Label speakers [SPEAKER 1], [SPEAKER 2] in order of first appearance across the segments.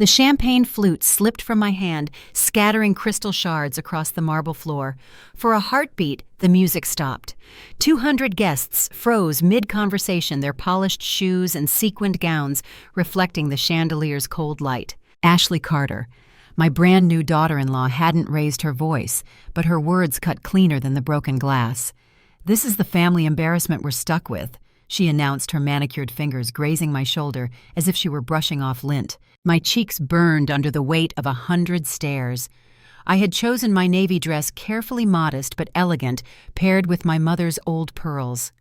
[SPEAKER 1] The champagne flute slipped from my hand, scattering crystal shards across the marble floor. For a heartbeat, the music stopped. 200 guests froze mid-conversation, their polished shoes and sequined gowns reflecting the chandelier's cold light. Ashley Carter, my brand-new daughter-in-law, hadn't raised her voice, but her words cut cleaner than the broken glass. "This is the family embarrassment we're stuck with," she announced, her manicured fingers grazing my shoulder as if she were brushing off lint. My cheeks burned under the weight of 100 stares. I had chosen my navy dress carefully modest but elegant, paired with my mother's old pearls.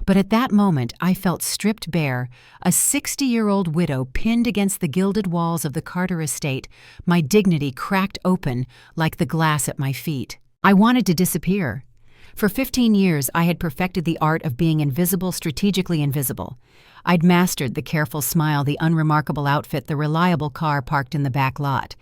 [SPEAKER 1] But at that moment I felt stripped bare, a 60-year-old widow pinned against the gilded walls of the Carter estate, my dignity cracked open like the glass at my feet. I wanted to disappear. For 15 years, I had perfected the art of being invisible, strategically invisible. I'd mastered the careful smile, the unremarkable outfit, the reliable car parked in the back lot.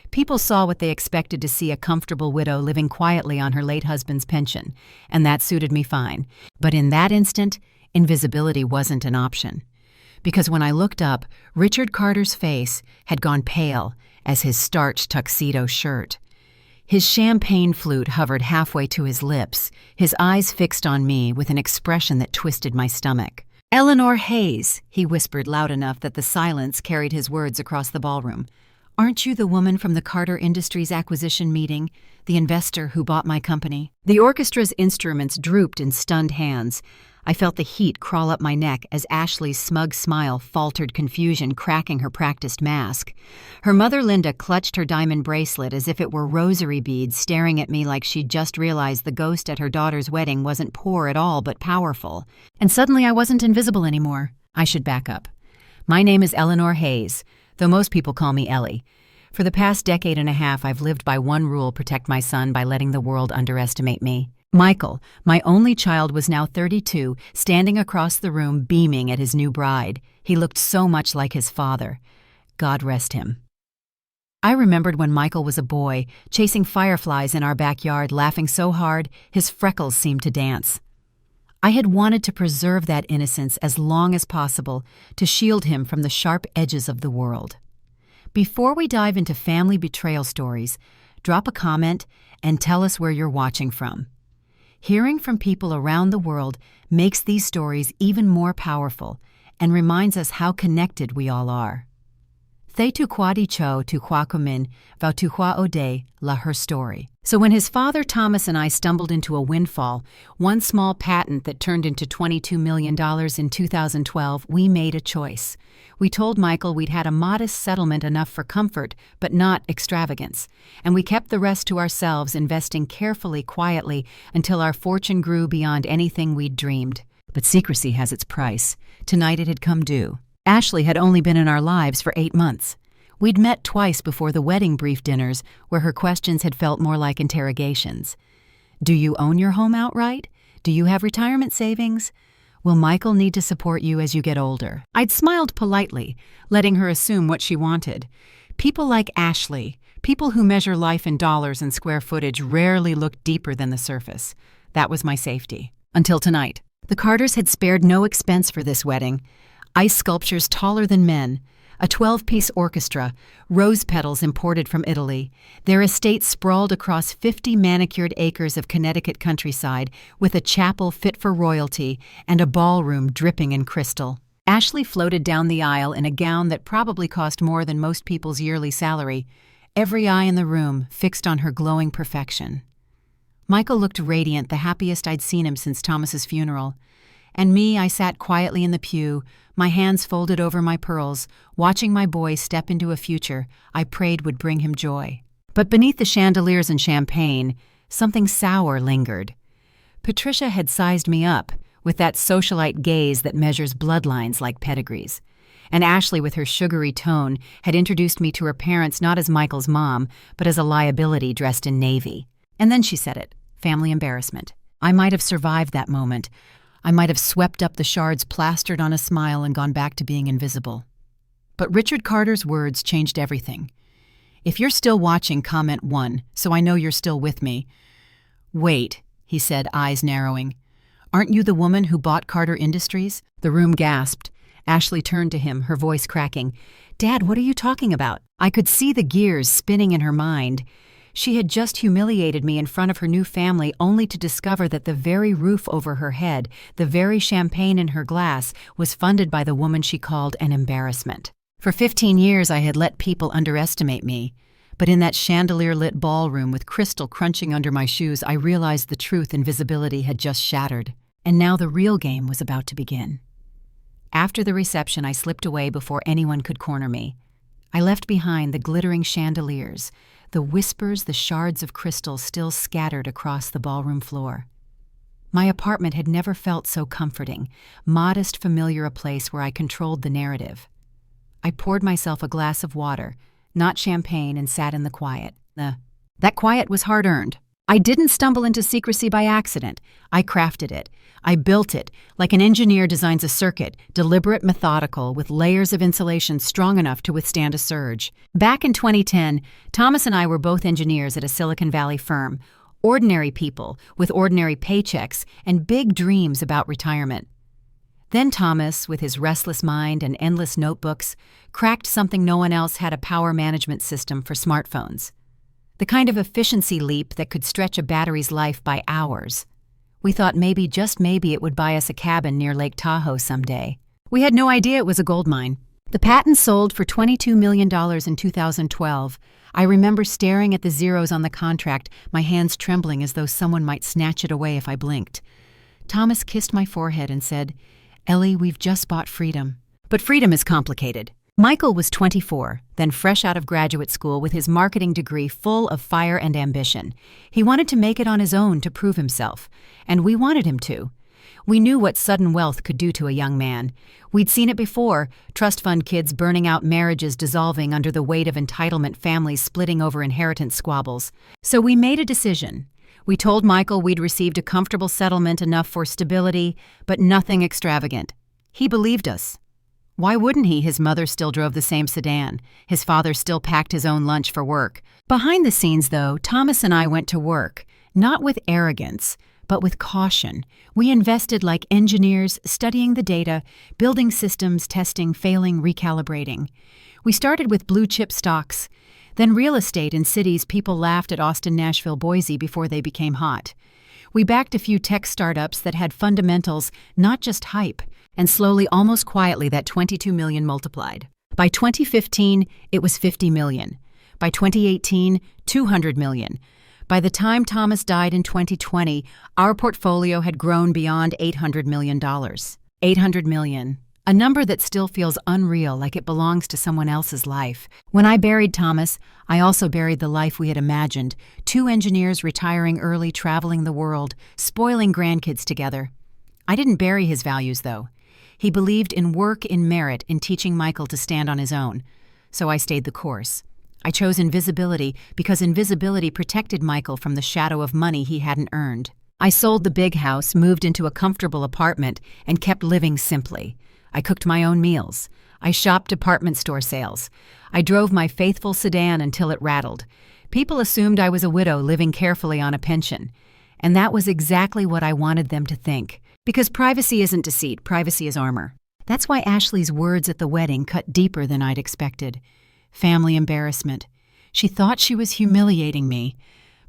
[SPEAKER 1] People saw what they expected to see: a comfortable widow living quietly on her late husband's pension, and that suited me fine. But in that instant, invisibility wasn't an option. Because when I looked up, Richard Carter's face had gone pale as his starched tuxedo shirt. His champagne flute hovered halfway to his lips, his eyes fixed on me with an expression that twisted my stomach. "Eleanor Hayes," he whispered loud enough that the silence carried his words across the ballroom. "Aren't you the woman from the Carter Industries acquisition meeting, the investor who bought my company?" The orchestra's instruments drooped in stunned hands. I felt the heat crawl up my neck as Ashley's smug smile faltered confusion, cracking her practiced mask. Her mother Linda clutched her diamond bracelet as if it were rosary beads, staring at me like she'd just realized the ghost at her daughter's wedding wasn't poor at all but powerful. And suddenly I wasn't invisible anymore. I should back up. My name is Eleanor Hayes, though most people call me Ellie. For the past decade and a half, I've lived by one rule: protect my son by letting the world underestimate me. Michael, my only child, was now 32, standing across the room beaming at his new bride. He looked so much like his father. God rest him. I remembered when Michael was a boy, chasing fireflies in our backyard, laughing so hard his freckles seemed to dance. I had wanted to preserve that innocence as long as possible, to shield him from the sharp edges of the world. Before we dive into family betrayal stories, drop a comment and tell us where you're watching from. Hearing from people around the world makes these stories even more powerful and reminds us how connected we all are. Thay tu qua di cho tu qua kumin, vau tu qua ode la her story. So when his father Thomas and I stumbled into a windfall, one small patent that turned into $22 million in 2012, we made a choice. We told Michael we'd had a modest settlement, enough for comfort, but not extravagance. And we kept the rest to ourselves, investing carefully, quietly, until our fortune grew beyond anything we'd dreamed. But secrecy has its price. Tonight it had come due. Ashley had only been in our lives for 8 months. We'd met twice before the wedding brief dinners, where her questions had felt more like interrogations. Do you own your home outright? Do you have retirement savings? Will Michael need to support you as you get older? I'd smiled politely, letting her assume what she wanted. People like Ashley, people who measure life in dollars and square footage, rarely look deeper than the surface. That was my safety. Until tonight. The Carters had spared no expense for this wedding. Ice sculptures taller than men, a 12-piece orchestra, rose petals imported from Italy. Their estate sprawled across 50 manicured acres of Connecticut countryside, with a chapel fit for royalty and a ballroom dripping in crystal. Ashley floated down the aisle in a gown that probably cost more than most people's yearly salary, every eye in the room fixed on her glowing perfection. Michael looked radiant, the happiest I'd seen him since Thomas's funeral. And me, I sat quietly in the pew, my hands folded over my pearls, watching my boy step into a future I prayed would bring him joy. But beneath the chandeliers and champagne, something sour lingered. Patricia had sized me up, with that socialite gaze that measures bloodlines like pedigrees. And Ashley, with her sugary tone, had introduced me to her parents not as Michael's mom, but as a liability dressed in navy. And then she said it: family embarrassment. I might have survived that moment. I might have swept up the shards plastered on a smile and gone back to being invisible. But Richard Carter's words changed everything. If you're still watching, comment 1, so I know you're still with me. Wait, he said, eyes narrowing. Aren't you the woman who bought Carter Industries? The room gasped. Ashley turned to him, her voice cracking. Dad, what are you talking about? I could see the gears spinning in her mind. She had just humiliated me in front of her new family only to discover that the very roof over her head, the very champagne in her glass, was funded by the woman she called an embarrassment. For 15 years I had let people underestimate me, but in that chandelier-lit ballroom with crystal crunching under my shoes, I realized the truth invisibility had just shattered, and now the real game was about to begin. After the reception, I slipped away before anyone could corner me. I left behind the glittering chandeliers, the whispers, the shards of crystal still scattered across the ballroom floor. My apartment had never felt so comforting, modest, familiar, a place where I controlled the narrative. I poured myself a glass of water, not champagne, and sat in the quiet. That quiet was hard-earned. I didn't stumble into secrecy by accident. I crafted it. I built it, like an engineer designs a circuit, deliberate, methodical, with layers of insulation strong enough to withstand a surge. Back in 2010, Thomas and I were both engineers at a Silicon Valley firm, ordinary people with ordinary paychecks and big dreams about retirement. Then Thomas, with his restless mind and endless notebooks, cracked something no one else had: a power management system for smartphones. The kind of efficiency leap that could stretch a battery's life by hours. We thought maybe, just maybe, it would buy us a cabin near Lake Tahoe someday. We had no idea it was a gold mine. The patent sold for $22 million in 2012. I remember staring at the zeros on the contract, my hands trembling as though someone might snatch it away if I blinked. Thomas kissed my forehead and said, "Ellie, we've just bought freedom." But freedom is complicated. Michael was 24, then fresh out of graduate school with his marketing degree full of fire and ambition. He wanted to make it on his own to prove himself, and we wanted him to. We knew what sudden wealth could do to a young man. We'd seen it before: trust fund kids burning out, marriages dissolving under the weight of entitlement, families splitting over inheritance squabbles. So we made a decision. We told Michael we'd received a comfortable settlement, enough for stability, but nothing extravagant. He believed us. Why wouldn't he? His mother still drove the same sedan. His father still packed his own lunch for work. Behind the scenes, though, Thomas and I went to work, not with arrogance, but with caution. We invested like engineers, studying the data, building systems, testing, failing, recalibrating. We started with blue-chip stocks, then real estate in cities people laughed at: Austin, Nashville, Boise, before they became hot. We backed a few tech startups that had fundamentals, not just hype. And slowly, almost quietly, that $22 million multiplied. By 2015, it was $50 million. By 2018, $200 million. By the time Thomas died in 2020, our portfolio had grown beyond $800 million. $800 million. A number that still feels unreal, like it belongs to someone else's life. When I buried Thomas, I also buried the life we had imagined. 2 engineers retiring early, traveling the world, spoiling grandkids together. I didn't bury his values, though. He believed in work, in merit, in teaching Michael to stand on his own. So I stayed the course. I chose invisibility because invisibility protected Michael from the shadow of money he hadn't earned. I sold the big house, moved into a comfortable apartment, and kept living simply. I cooked my own meals. I shopped department store sales. I drove my faithful sedan until it rattled. People assumed I was a widow living carefully on a pension. And that was exactly what I wanted them to think. Because privacy isn't deceit, privacy is armor. That's why Ashley's words at the wedding cut deeper than I'd expected. Family embarrassment. She thought she was humiliating me,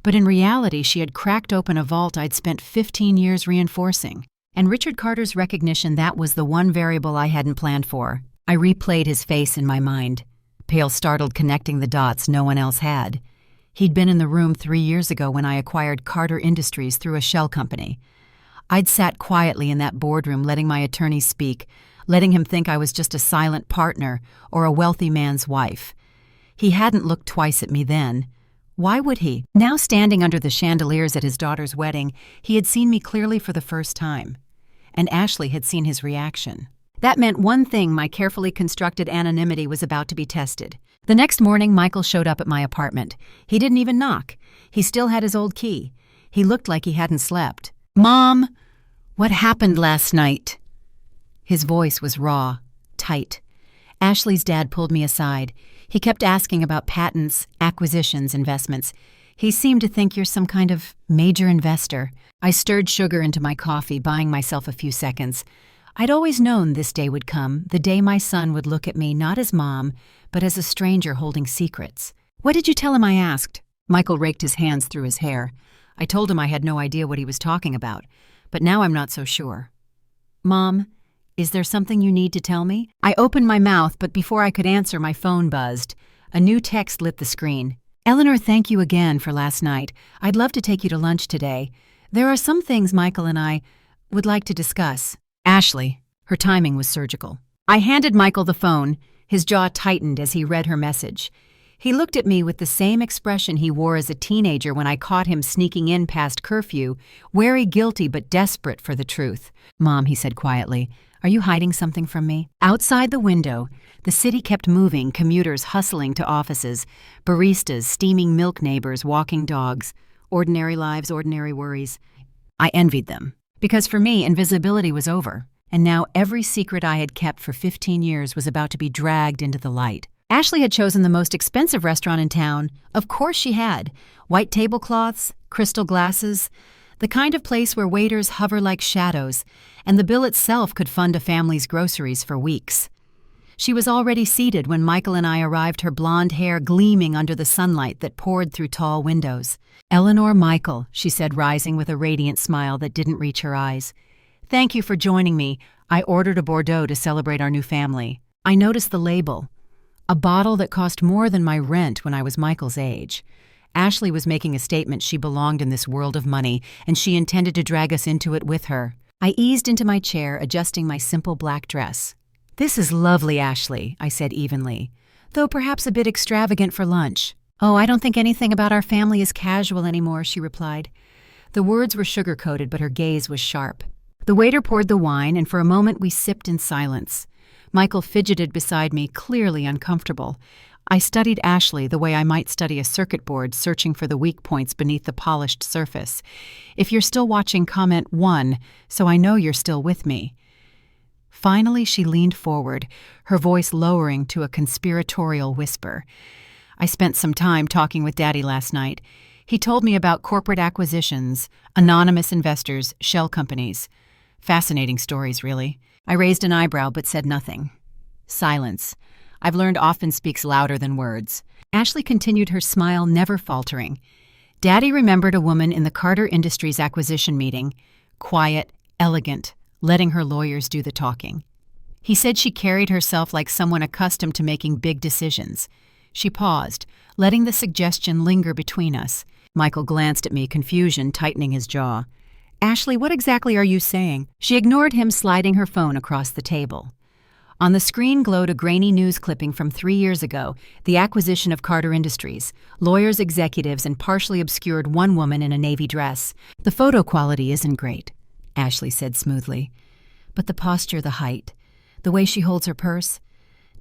[SPEAKER 1] but in reality she had cracked open a vault I'd spent 15 years reinforcing. And Richard Carter's recognition, that was the one variable I hadn't planned for. I replayed his face in my mind, pale, startled, connecting the dots no one else had. He'd been in the room 3 years ago when I acquired Carter Industries through a shell company. I'd sat quietly in that boardroom, letting my attorney speak, letting him think I was just a silent partner or a wealthy man's wife. He hadn't looked twice at me then. Why would he? Now, standing under the chandeliers at his daughter's wedding, he had seen me clearly for the first time. And Ashley had seen his reaction. That meant one thing: my carefully constructed anonymity was about to be tested. The next morning, Michael showed up at my apartment. He didn't even knock. He still had his old key. He looked like he hadn't slept. "Mom, what happened last night?" His voice was raw, tight. Ashley's dad pulled me aside. He kept asking about patents, acquisitions, investments. He seemed to think you're some kind of major investor. I stirred sugar into my coffee, buying myself a few seconds. I'd always known this day would come, the day my son would look at me not as Mom, but as a stranger holding secrets. "What did you tell him?" I asked. Michael raked his hands through his hair. I told him I had no idea what he was talking about, but now I'm not so sure. "Mom, is there something you need to tell me?" I opened my mouth, but before I could answer, my phone buzzed. A new text lit the screen. "Eleanor, thank you again for last night. I'd love to take you to lunch today. There are some things Michael and I would like to discuss." Ashley. Her timing was surgical. I handed Michael the phone. His jaw tightened as he read her message. He looked at me with the same expression he wore as a teenager when I caught him sneaking in past curfew, wary, guilty, but desperate for the truth. "Mom," he said quietly, "are you hiding something from me?" Outside the window, the city kept moving, commuters hustling to offices, baristas, steaming milk, neighbors, walking dogs. Ordinary lives, ordinary worries. I envied them. Because for me, invisibility was over, and now every secret I had kept for 15 years was about to be dragged into the light. Ashley had chosen the most expensive restaurant in town. Of course she had. White tablecloths, crystal glasses, the kind of place where waiters hover like shadows, and the bill itself could fund a family's groceries for weeks. She was already seated when Michael and I arrived, her blonde hair gleaming under the sunlight that poured through tall windows. "Eleanor, Michael," she said, rising with a radiant smile that didn't reach her eyes. "Thank you for joining me. I ordered a Bordeaux to celebrate our new family." I noticed the label. A bottle that cost more than my rent when I was Michael's age. Ashley was making a statement she belonged in this world of money, and she intended to drag us into it with her. I eased into my chair, adjusting my simple black dress. "This is lovely, Ashley," I said evenly, "though perhaps a bit extravagant for lunch." "Oh, I don't think anything about our family is casual anymore," she replied. The words were sugar-coated, but her gaze was sharp. The waiter poured the wine, and for a moment we sipped in silence. Michael fidgeted beside me, clearly uncomfortable. I studied Ashley the way I might study a circuit board, searching for the weak points beneath the polished surface. "If you're still watching, comment 1, so I know you're still with me." Finally, she leaned forward, her voice lowering to a conspiratorial whisper. "I spent some time talking with Daddy last night. He told me about corporate acquisitions, anonymous investors, shell companies. Fascinating stories, really." I raised an eyebrow but said nothing. Silence. I've learned often speaks louder than words. Ashley continued, her smile never faltering. "Daddy remembered a woman in the Carter Industries acquisition meeting. Quiet, elegant, letting her lawyers do the talking. He said she carried herself like someone accustomed to making big decisions." She paused, letting the suggestion linger between us. Michael glanced at me, confusion tightening his jaw. "Ashley, what exactly are you saying?" She ignored him, sliding her phone across the table. On the screen glowed a grainy news clipping from 3 years ago, the acquisition of Carter Industries, lawyers, executives, and partially obscured one woman in a navy dress. "The photo quality isn't great," Ashley said smoothly. "But the posture, the height, the way she holds her purse,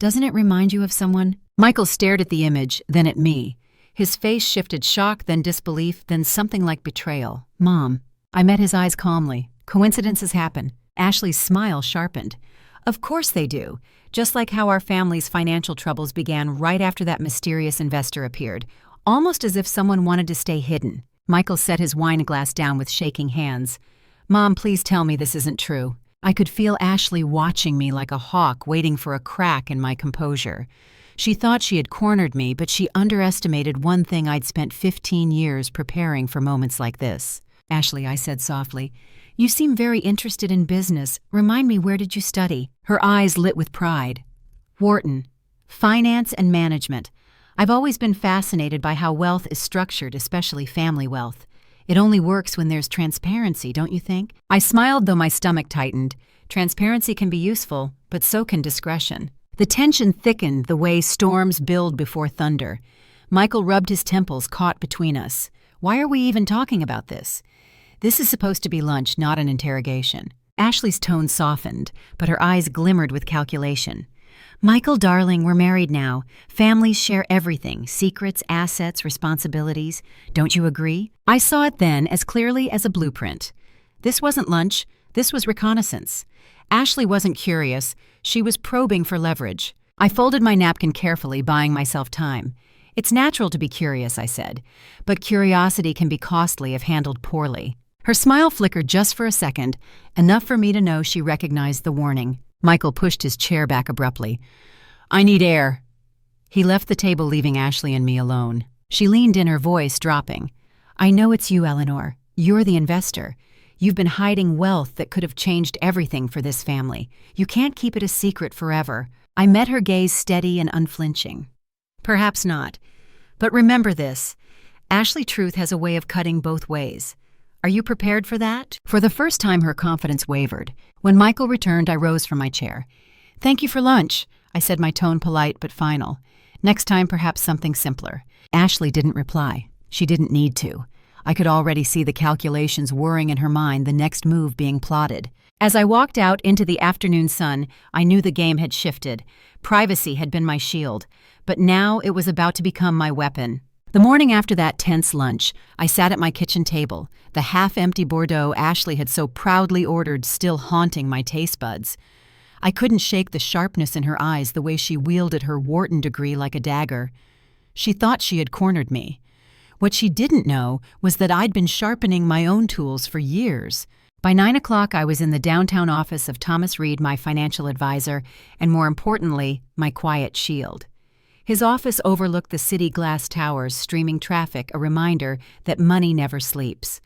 [SPEAKER 1] doesn't it remind you of someone?" Michael stared at the image, then at me. His face shifted, shock, then disbelief, then something like betrayal. "Mom." I met his eyes calmly. "Coincidences happen." Ashley's smile sharpened. "Of course they do. Just like how our family's financial troubles began right after that mysterious investor appeared, almost as if someone wanted to stay hidden." Michael set his wine glass down with shaking hands. "Mom, please tell me this isn't true." I could feel Ashley watching me like a hawk waiting for a crack in my composure. She thought she had cornered me, but she underestimated one thing I'd spent 15 years preparing for moments like this. "Ashley," I said softly, "you seem very interested in business. Remind me, where did you study?" Her eyes lit with pride. "Wharton. Finance and management. I've always been fascinated by how wealth is structured, especially family wealth. It only works when there's transparency, don't you think?" I smiled, though my stomach tightened. Transparency can be useful, but so can discretion. The tension thickened the way storms build before thunder. Michael rubbed his temples, caught between us. Why are we even talking about this? This is supposed to be lunch, not an interrogation. Ashley's tone softened, but her eyes glimmered with calculation. "Michael, darling, we're married now. Families share everything, secrets, assets, responsibilities. Don't you agree?" I saw it then as clearly as a blueprint. This wasn't lunch, this was reconnaissance. Ashley wasn't curious, she was probing for leverage. I folded my napkin carefully, buying myself time. "It's natural to be curious," I said, "but curiosity can be costly if handled poorly." Her smile flickered just for a second, enough for me to know she recognized the warning. Michael pushed his chair back abruptly. "I need air." He left the table, leaving Ashley and me alone. She leaned in, her voice dropping. "I know it's you, Eleanor. You're the investor. You've been hiding wealth that could have changed everything for this family. You can't keep it a secret forever." I met her gaze steady and unflinching. "Perhaps not. But remember this. Ashley Truth has a way of cutting both ways. Are you prepared for that?" For the first time, her confidence wavered. When Michael returned, I rose from my chair. "Thank you for lunch," I said, my tone polite but final. "Next time, perhaps something simpler." Ashley didn't reply. She didn't need to. I could already see the calculations whirring in her mind, the next move being plotted. As I walked out into the afternoon sun, I knew the game had shifted. Privacy had been my shield, but now it was about to become my weapon. The morning after that tense lunch, I sat at my kitchen table, the half-empty Bordeaux Ashley had so proudly ordered still haunting my taste buds. I couldn't shake the sharpness in her eyes, the way she wielded her Wharton degree like a dagger. She thought she had cornered me. What she didn't know was that I'd been sharpening my own tools for years. By 9 o'clock, I was in the downtown office of Thomas Reed, my financial advisor, and more importantly, my quiet shield. His office overlooked the city glass towers, streaming traffic, a reminder that money never sleeps.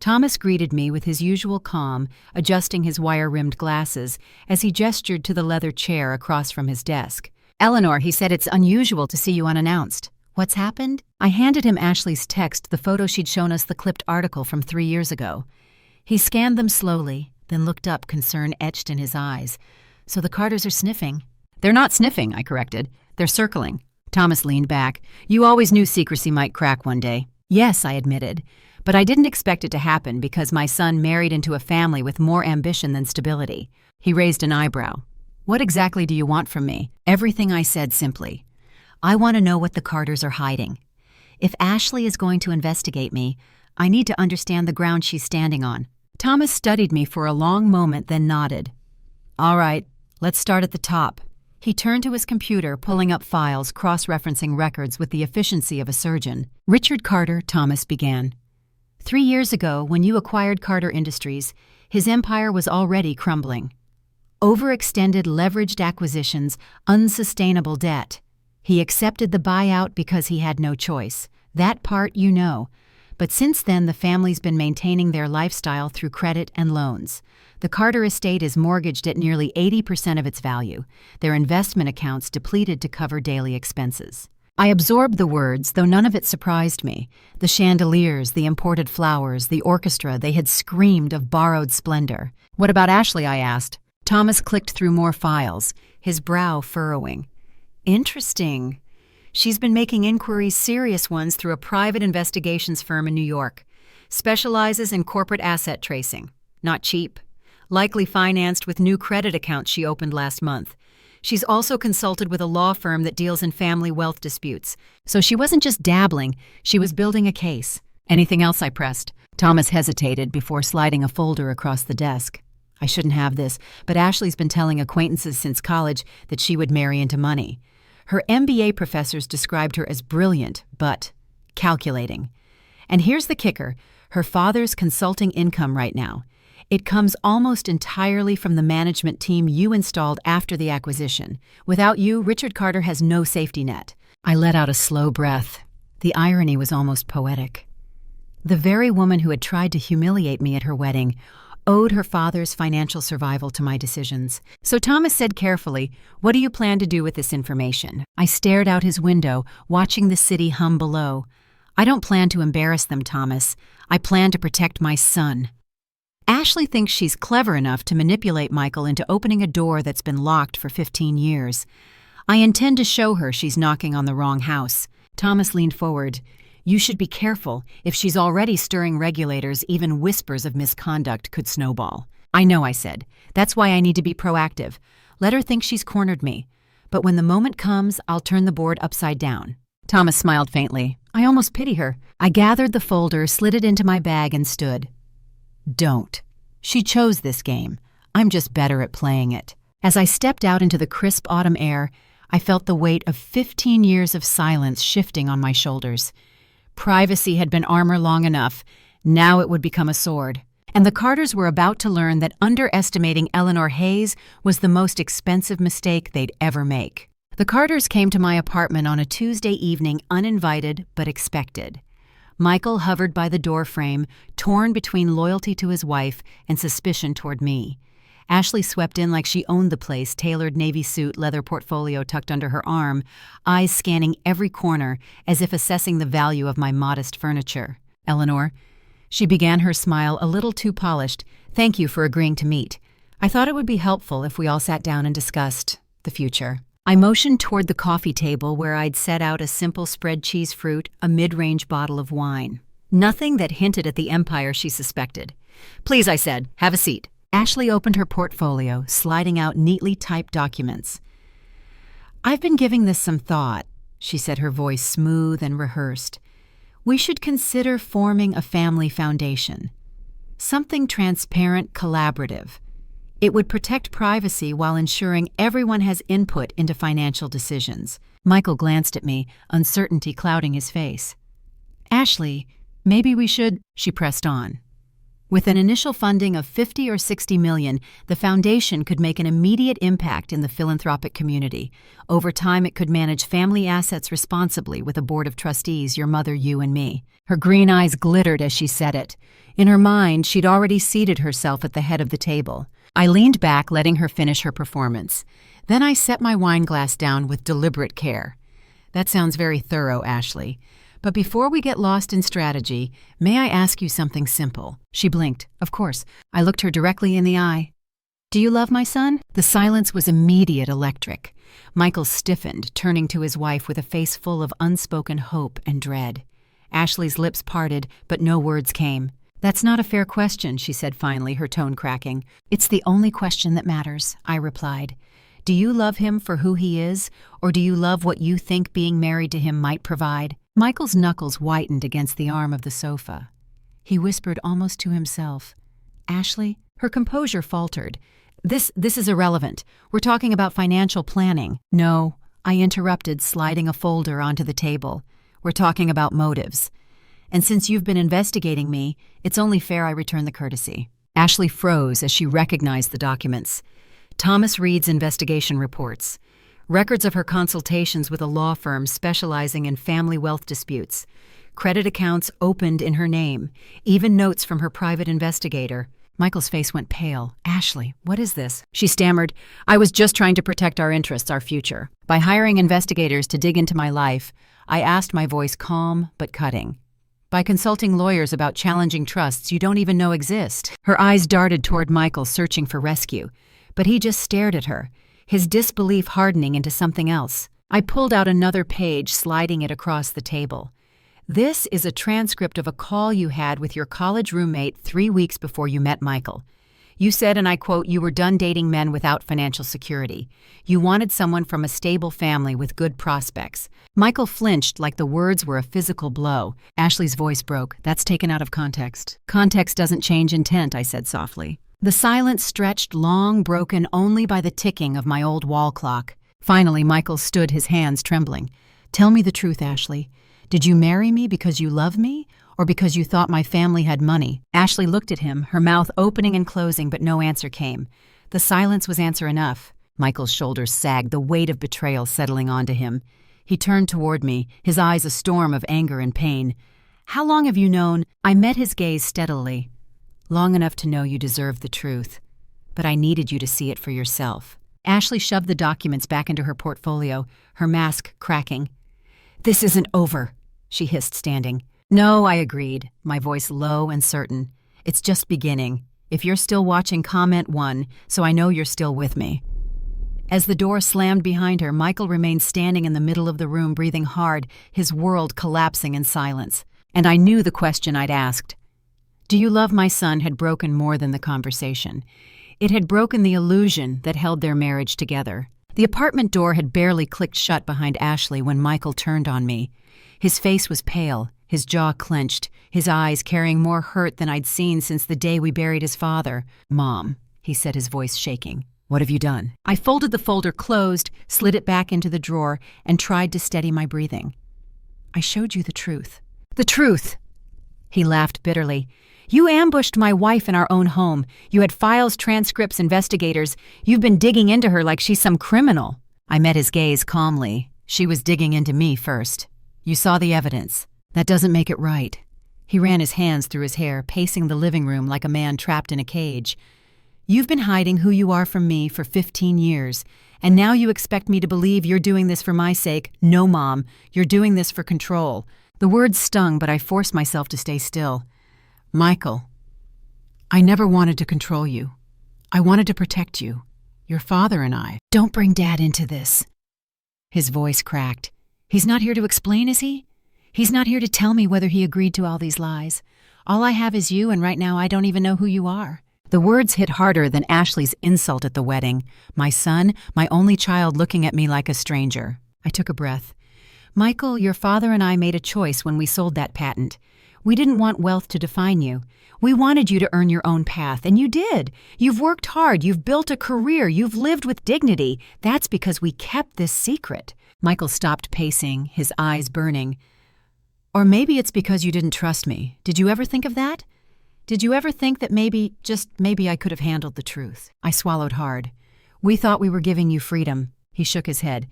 [SPEAKER 1] Thomas greeted me with his usual calm, adjusting his wire-rimmed glasses as he gestured to the leather chair across from his desk. "Eleanor," he said, "it's unusual to see you unannounced. What's happened?" I handed him Ashley's text, the photo she'd shown us, the clipped article from 3 years ago. He scanned them slowly, then looked up, concern etched in his eyes. "So the Carters are sniffing." "They're not sniffing," I corrected. "They're circling." Thomas leaned back. "You always knew secrecy might crack one day." "Yes," I admitted, but I didn't expect it to happen because my son married into a family with more ambition than stability. He raised an eyebrow. "What exactly do you want from me?" "Everything," I said simply. "I want to know what the Carters are hiding. If Ashley is going to investigate me, I need to understand the ground she's standing on." Thomas studied me for a long moment, then nodded. "All right, let's start at the top." He turned to his computer, pulling up files, cross-referencing records with the efficiency of a surgeon. "Richard Carter," Thomas began. 3 years ago, when you acquired Carter Industries, his empire was already crumbling. Overextended, leveraged acquisitions, unsustainable debt. He accepted the buyout because he had no choice. That part you know. But since then, the family's been maintaining their lifestyle through credit and loans. The Carter estate is mortgaged at nearly 80% of its value, their investment accounts depleted to cover daily expenses. I absorbed the words, though none of it surprised me. The chandeliers, the imported flowers, the orchestra, they had screamed of borrowed splendor. "What about Ashley?" I asked. Thomas clicked through more files, his brow furrowing. "Interesting. She's been making inquiries, serious ones, through a private investigations firm in New York. Specializes in corporate asset tracing. Not cheap. Likely financed with new credit accounts she opened last month. She's also consulted with a law firm that deals in family wealth disputes. So she wasn't just dabbling, she was building a case." "Anything else?" I pressed. Thomas hesitated before sliding a folder across the desk. "I shouldn't have this, but Ashley's been telling acquaintances since college that she would marry into money. Her MBA professors described her as brilliant, but calculating. And here's the kicker, her father's consulting income right now. It comes almost entirely from the management team you installed after the acquisition. Without you, Richard Carter has no safety net." I let out a slow breath. The irony was almost poetic. The very woman who had tried to humiliate me at her wedding owed her father's financial survival to my decisions. So Thomas said carefully, "What do you plan to do with this information?" I stared out his window, watching the city hum below. "I don't plan to embarrass them, Thomas. I plan to protect my son." Ashley thinks she's clever enough to manipulate Michael into opening a door that's been locked for 15 years. I intend to show her she's knocking on the wrong house. Thomas leaned forward. "You should be careful. If she's already stirring regulators, even whispers of misconduct could snowball." "I know," I said. "That's why I need to be proactive. Let her think she's cornered me. But when the moment comes, I'll turn the board upside down." Thomas smiled faintly. I almost pity her. I gathered the folder, slid it into my bag, and stood. "Don't. She chose this game. I'm just better at playing it." As I stepped out into the crisp autumn air, I felt the weight of 15 years of silence shifting on my shoulders. Privacy had been armor long enough. Now it would become a sword. And the Carters were about to learn that underestimating Eleanor Hayes was the most expensive mistake they'd ever make. The Carters came to my apartment on a Tuesday evening, uninvited but expected. Michael hovered by the doorframe, torn between loyalty to his wife and suspicion toward me. Ashley swept in like she owned the place, tailored navy suit, leather portfolio tucked under her arm, eyes scanning every corner as if assessing the value of my modest furniture. "Eleanor," she began, her smile a little too polished, "thank you for agreeing to meet. I thought it would be helpful if we all sat down and discussed the future." I motioned toward the coffee table where I'd set out a simple spread cheese fruit, a mid-range bottle of wine. Nothing that hinted at the empire she suspected. "Please," I said, "have a seat." Ashley opened her portfolio, sliding out neatly typed documents. "I've been giving this some thought," she said, her voice smooth and rehearsed. "We should consider forming a family foundation. Something transparent, collaborative. It would protect privacy while ensuring everyone has input into financial decisions." Michael glanced at me, uncertainty clouding his face. "Ashley, maybe we should," she pressed on. "With an initial funding of 50 or 60 million, the foundation could make an immediate impact in the philanthropic community. Over time, it could manage family assets responsibly with a board of trustees, your mother, you, and me." Her green eyes glittered as she said it. In her mind, she'd already seated herself at the head of the table. I leaned back, letting her finish her performance. Then I set my wine glass down with deliberate care. "That sounds very thorough, Ashley. But before we get lost in strategy, may I ask you something simple?" She blinked. "Of course." I looked her directly in the eye. "Do you love my son?" The silence was immediate, electric. Michael stiffened, turning to his wife with a face full of unspoken hope and dread. Ashley's lips parted, but no words came. "That's not a fair question," she said finally, her tone cracking. "It's the only question that matters," I replied. "Do you love him for who he is, or do you love what you think being married to him might provide?" Michael's knuckles whitened against the arm of the sofa. He whispered almost to himself, "Ashley?" Her composure faltered. This is irrelevant. We're talking about financial planning." "No," I interrupted, sliding a folder onto the table. "We're talking about motives. And since you've been investigating me, it's only fair I return the courtesy." Ashley froze as she recognized the documents. Thomas Reed's investigation reports. Records of her consultations with a law firm specializing in family wealth disputes. Credit accounts opened in her name. Even notes from her private investigator. Michael's face went pale. "Ashley, what is this?" She stammered. "I was just trying to protect our interests, our future. By hiring investigators to dig into my life, I asked, my voice calm but cutting. By consulting lawyers about challenging trusts you don't even know exist." Her eyes darted toward Michael, searching for rescue. But he just stared at her, his disbelief hardening into something else. I pulled out another page, sliding it across the table. "This is a transcript of a call you had with your college roommate 3 weeks before you met Michael. You said, and I quote, you were done dating men without financial security. You wanted someone from a stable family with good prospects." Michael flinched like the words were a physical blow. Ashley's voice broke. "That's taken out of context." "Context doesn't change intent," I said softly. The silence stretched long, broken only by the ticking of my old wall clock. Finally, Michael stood, his hands trembling. "Tell me the truth, Ashley. Did you marry me because you love me, or because you thought my family had money?" Ashley looked at him, her mouth opening and closing, but no answer came. The silence was answer enough. Michael's shoulders sagged, the weight of betrayal settling onto him. He turned toward me, his eyes a storm of anger and pain. "How long have you known?" I met his gaze steadily. "Long enough to know you deserved the truth. But I needed you to see it for yourself." Ashley shoved the documents back into her portfolio, her mask cracking. "This isn't over," she hissed, standing. "No," I agreed, my voice low and certain. "It's just beginning. If you're still watching, comment 1, so I know you're still with me." As the door slammed behind her, Michael remained standing in the middle of the room, breathing hard, his world collapsing in silence. And I knew the question I'd asked. "Do you love my son?" had broken more than the conversation. It had broken the illusion that held their marriage together. The apartment door had barely clicked shut behind Ashley when Michael turned on me. His face was pale, his jaw clenched, his eyes carrying more hurt than I'd seen since the day we buried his father. "Mom," he said, his voice shaking. "What have you done?" I folded the folder closed, slid it back into the drawer, and tried to steady my breathing. "I showed you the truth." "The truth!" He laughed bitterly. You ambushed my wife in our own home. You had files, transcripts, investigators. You've been digging into her like she's some criminal." I met his gaze calmly. "She was digging into me first. You saw the evidence. That doesn't make it right." He ran his hands through his hair, pacing the living room like a man trapped in a cage. "You've been hiding who you are from me for 15 years, and now you expect me to believe you're doing this for my sake. No, Mom, you're doing this for control." The words stung, but I forced myself to stay still. "Michael, I never wanted to control you. I wanted to protect you, your father and I." "Don't bring Dad into this." His voice cracked. "He's not here to explain, is he? He's not here to tell me whether he agreed to all these lies. All I have is you, and right now I don't even know who you are." The words hit harder than Ashley's insult at the wedding. My son, my only child, looking at me like a stranger. I took a breath. "Michael, your father and I made a choice when we sold that patent. We didn't want wealth to define you. We wanted you to earn your own path, and you did. You've worked hard, you've built a career, you've lived with dignity. That's because we kept this secret." Michael stopped pacing, his eyes burning. "Or maybe it's because you didn't trust me. Did you ever think of that? Did you ever think that maybe, just maybe, I could have handled the truth?" I swallowed hard. "We thought we were giving you freedom." He shook his head.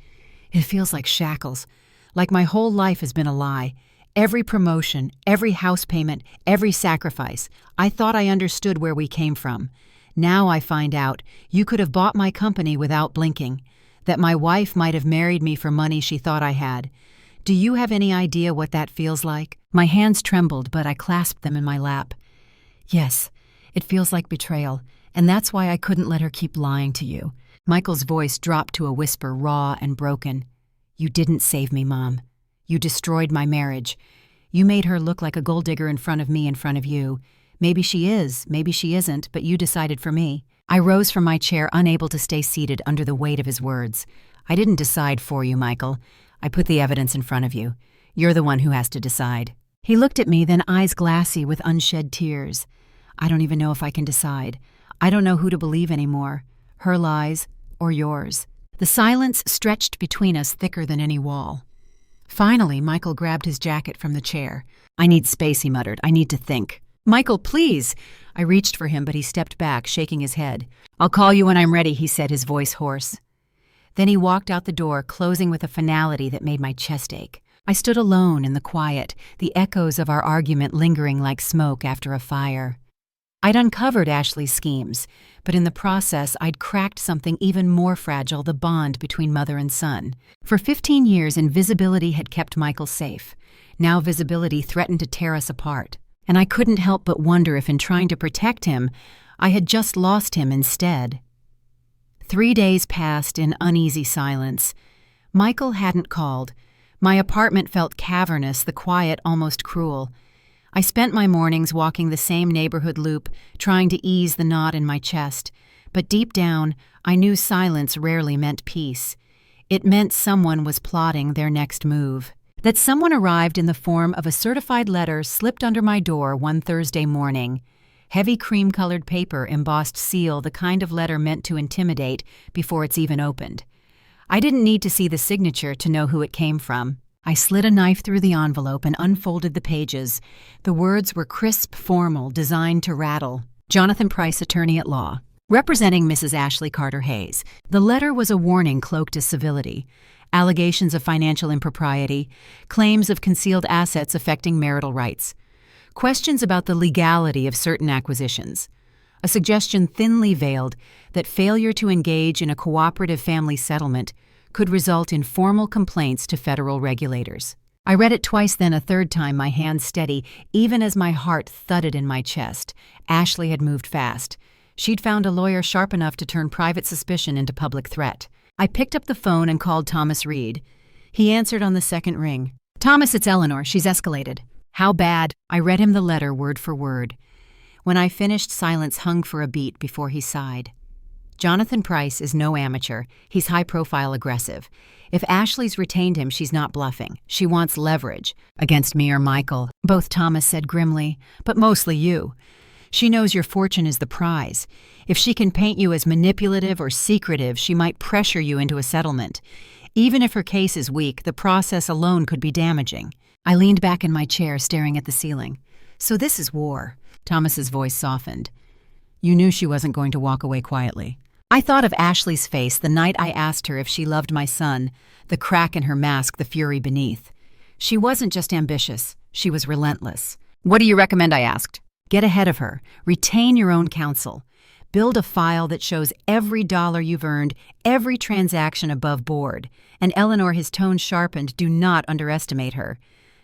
[SPEAKER 1] "It feels like shackles. Like my whole life has been a lie. Every promotion, every house payment, every sacrifice. I thought I understood where we came from. Now I find out you could have bought my company without blinking, that my wife might have married me for money she thought I had. Do you have any idea what that feels like?" My hands trembled, but I clasped them in my lap. "Yes, it feels like betrayal, and that's why I couldn't let her keep lying to you." Michael's voice dropped to a whisper, raw and broken. "You didn't save me, Mom. You destroyed my marriage. You made her look like a gold digger in front of me, in front of you. Maybe she is, maybe she isn't, but you decided for me." I rose from my chair, unable to stay seated under the weight of his words. "I didn't decide for you, Michael. I put the evidence in front of you. You're the one who has to decide." He looked at me, then eyes glassy with unshed tears. "I don't even know if I can decide. I don't know who to believe anymore, her lies or yours." The silence stretched between us thicker than any wall. Finally, Michael grabbed his jacket from the chair. "I need space," he muttered. "I need to think." "Michael, please!" I reached for him, but he stepped back, shaking his head. "I'll call you when I'm ready," he said, his voice hoarse. Then he walked out the door, closing with a finality that made my chest ache. I stood alone in the quiet, the echoes of our argument lingering like smoke after a fire. I'd uncovered Ashley's schemes, but in the process I'd cracked something even more fragile, the bond between mother and son. For 15 years, invisibility had kept Michael safe. Now visibility threatened to tear us apart, and I couldn't help but wonder if in trying to protect him, I had just lost him instead. 3 days passed in uneasy silence. Michael hadn't called. My apartment felt cavernous, the quiet almost cruel. I spent my mornings walking the same neighborhood loop, trying to ease the knot in my chest. But deep down, I knew silence rarely meant peace. It meant someone was plotting their next move. That someone arrived in the form of a certified letter slipped under my door one Thursday morning. Heavy cream-colored paper, embossed seal, the kind of letter meant to intimidate before it's even opened. I didn't need to see the signature to know who it came from. I slid a knife through the envelope and unfolded the pages. The words were crisp, formal, designed to rattle. Jonathan Price, attorney at law, representing Mrs. Ashley Carter Hayes. The letter was a warning cloaked as civility. Allegations of financial impropriety, claims of concealed assets affecting marital rights, questions about the legality of certain acquisitions, a suggestion thinly veiled that failure to engage in a cooperative family settlement could result in formal complaints to federal regulators. I read it twice, then a third time, my hand steady, even as my heart thudded in my chest. Ashley had moved fast. She'd found a lawyer sharp enough to turn private suspicion into public threat. I picked up the phone and called Thomas Reed. He answered on the second ring. "Thomas, it's Eleanor. She's escalated." "How bad?" I read him the letter word for word. When I finished, silence hung for a beat before he sighed. "Jonathan Price is no amateur. He's high-profile, aggressive. If Ashley's retained him, she's not bluffing. She wants leverage. Against me or Michael." Both, Thomas said grimly. "But mostly you. She knows your fortune is the prize. If she can paint you as manipulative or secretive, she might pressure you into a settlement. Even if her case is weak, the process alone could be damaging." I leaned back in my chair, staring at the ceiling. So this is war. Thomas's voice softened. You knew she wasn't going to walk away quietly. I thought of Ashley's face the night I asked her if she loved my son, the crack in her mask, the fury beneath. She wasn't just ambitious, she was relentless. What do you recommend? I asked. Get ahead of her. Retain your own counsel. Build a file that shows every dollar you've earned, every transaction above board. And Eleanor, his tone sharpened, do not underestimate her.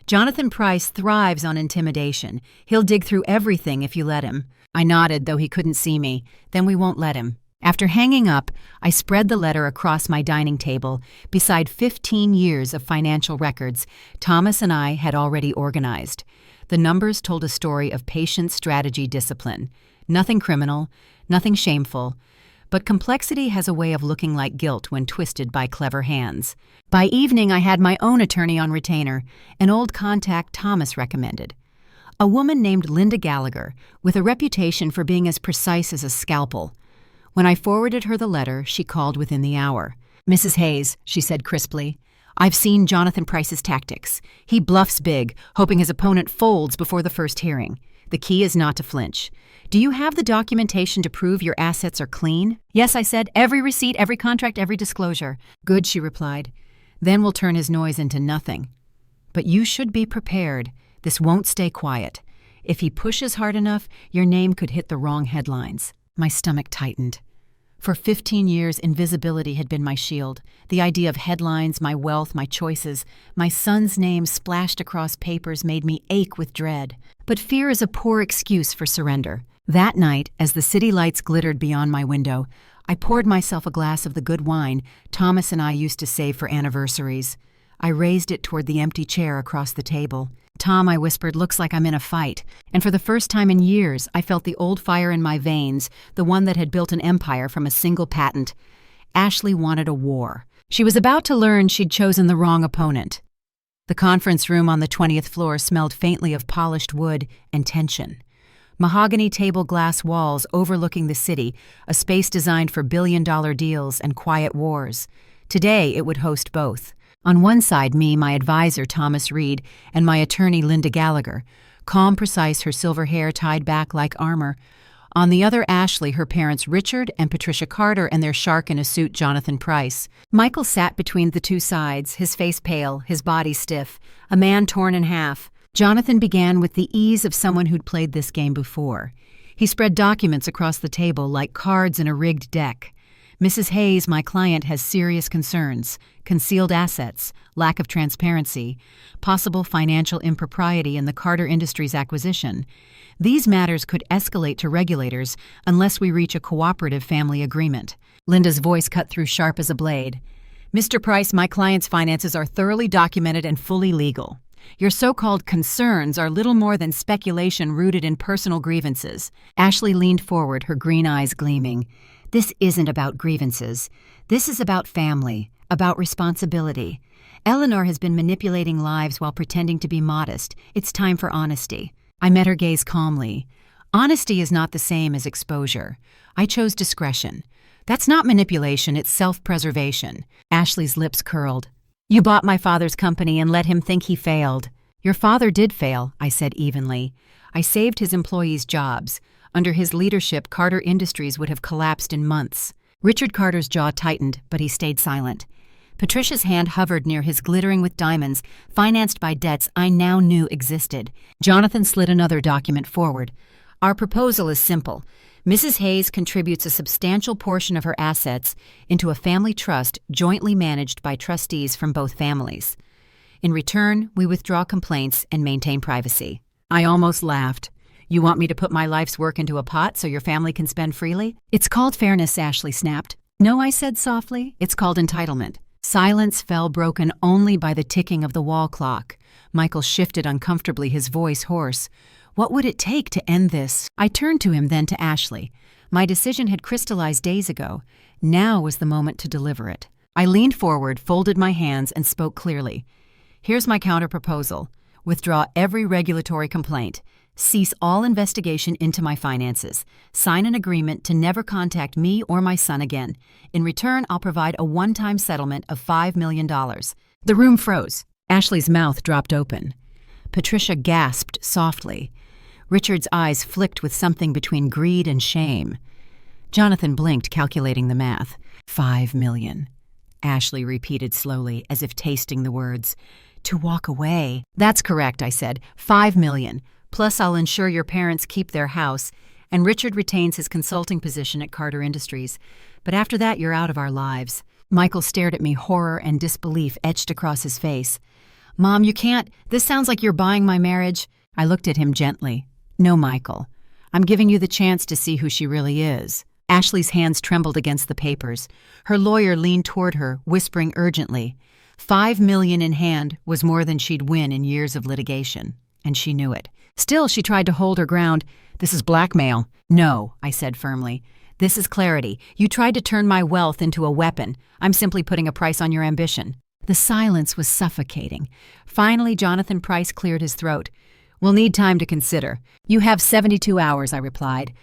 [SPEAKER 1] Jonathan Price thrives on intimidation. He'll dig through everything if you let him. I nodded, though he couldn't see me. Then we won't let him. After hanging up, I spread the letter across my dining table, beside 15 years of financial records Thomas and I had already organized. The numbers told a story of patience, strategy, discipline. Nothing criminal, nothing shameful. But complexity has a way of looking like guilt when twisted by clever hands. By evening, I had my own attorney on retainer, an old contact Thomas recommended. A woman named Linda Gallagher, with a reputation for being as precise as a scalpel. When I forwarded her the letter, she called within the hour. Mrs. Hayes, she said crisply, I've seen Jonathan Price's tactics. He bluffs big, hoping his opponent folds before the first hearing. The key is not to flinch. Do you have the documentation to prove your assets are clean? Yes, I said. Every receipt, every contract, every disclosure. Good, she replied. Then we'll turn his noise into nothing. But you should be prepared. This won't stay quiet. If he pushes hard enough, your name could hit the wrong headlines. My stomach tightened. For 15 years, invisibility had been my shield. The idea of headlines, my wealth, my choices, my son's name splashed across papers made me ache with dread. But fear is a poor excuse for surrender. That night, as the city lights glittered beyond my window, I poured myself a glass of the good wine Thomas and I used to save for anniversaries. I raised it toward the empty chair across the table. Tom, I whispered, looks like I'm in a fight. And for the first time in years, I felt the old fire in my veins, the one that had built an empire from a single patent. Ashley wanted a war. She was about to learn she'd chosen the wrong opponent. The conference room on the 20th floor smelled faintly of polished wood and tension. Mahogany table glass walls overlooking the city, a space designed for billion-dollar deals and quiet wars. Today, it would host both. On one side, me, my advisor, Thomas Reed, and my attorney, Linda Gallagher, calm, precise, her silver hair tied back like armor. On the other, Ashley, her parents Richard and Patricia Carter, and their shark in a suit, Jonathan Price. Michael sat between the two sides, his face pale, his body stiff, a man torn in half. Jonathan began with the ease of someone who'd played this game before. He spread documents across the table like cards in a rigged deck. Mrs. Hayes, my client, has serious concerns: concealed assets, lack of transparency, possible financial impropriety in the Carter Industries acquisition. These matters could escalate to regulators unless we reach a cooperative family agreement. Linda's voice cut through sharp as a blade. Mr. Price, my client's finances are thoroughly documented and fully legal. Your so-called concerns are little more than speculation rooted in personal grievances. Ashley leaned forward, her green eyes gleaming. This isn't about grievances. This is about family, about responsibility. Eleanor has been manipulating lives while pretending to be modest. It's time for honesty. I met her gaze calmly. Honesty is not the same as exposure. I chose discretion. That's not manipulation, it's self-preservation. Ashley's lips curled. You bought my father's company and let him think he failed. Your father did fail, I said evenly. I saved his employees' jobs. Under his leadership, Carter Industries would have collapsed in months. Richard Carter's jaw tightened, but he stayed silent. Patricia's hand hovered near his, glittering with diamonds, financed by debts I now knew existed. Jonathan slid another document forward. Our proposal is simple. Mrs. Hayes contributes a substantial portion of her assets into a family trust jointly managed by trustees from both families. In return, we withdraw complaints and maintain privacy. I almost laughed. You want me to put my life's work into a pot so your family can spend freely? It's called fairness, Ashley snapped. No, I said softly. It's called entitlement. Silence fell, broken only by the ticking of the wall clock. Michael shifted uncomfortably, his voice hoarse. What would it take to end this? I turned to him, then to Ashley. My decision had crystallized days ago. Now was the moment to deliver it. I leaned forward, folded my hands, and spoke clearly. Here's my counterproposal. Withdraw every regulatory complaint. Cease all investigation into my finances. Sign an agreement to never contact me or my son again. In return, I'll provide a one-time settlement of $5 million. The room froze. Ashley's mouth dropped open. Patricia gasped softly. Richard's eyes flicked with something between greed and shame. Jonathan blinked, calculating the math. 5 million. Ashley repeated slowly, as if tasting the words. To walk away. That's correct, I said. 5 million. Plus I'll ensure your parents keep their house, and Richard retains his consulting position at Carter Industries. But after that, you're out of our lives. Michael stared at me, horror and disbelief etched across his face. Mom, you can't. This sounds like you're buying my marriage. I looked at him gently. No, Michael. I'm giving you the chance to see who she really is. Ashley's hands trembled against the papers. Her lawyer leaned toward her, whispering urgently. 5 million in hand was more than she'd win in years of litigation, and she knew it. Still, she tried to hold her ground. This is blackmail. No, I said firmly. This is clarity. You tried to turn my wealth into a weapon. I'm simply putting a price on your ambition. The silence was suffocating. Finally, Jonathan Price cleared his throat. We'll need time to consider. You have 72 hours, I replied.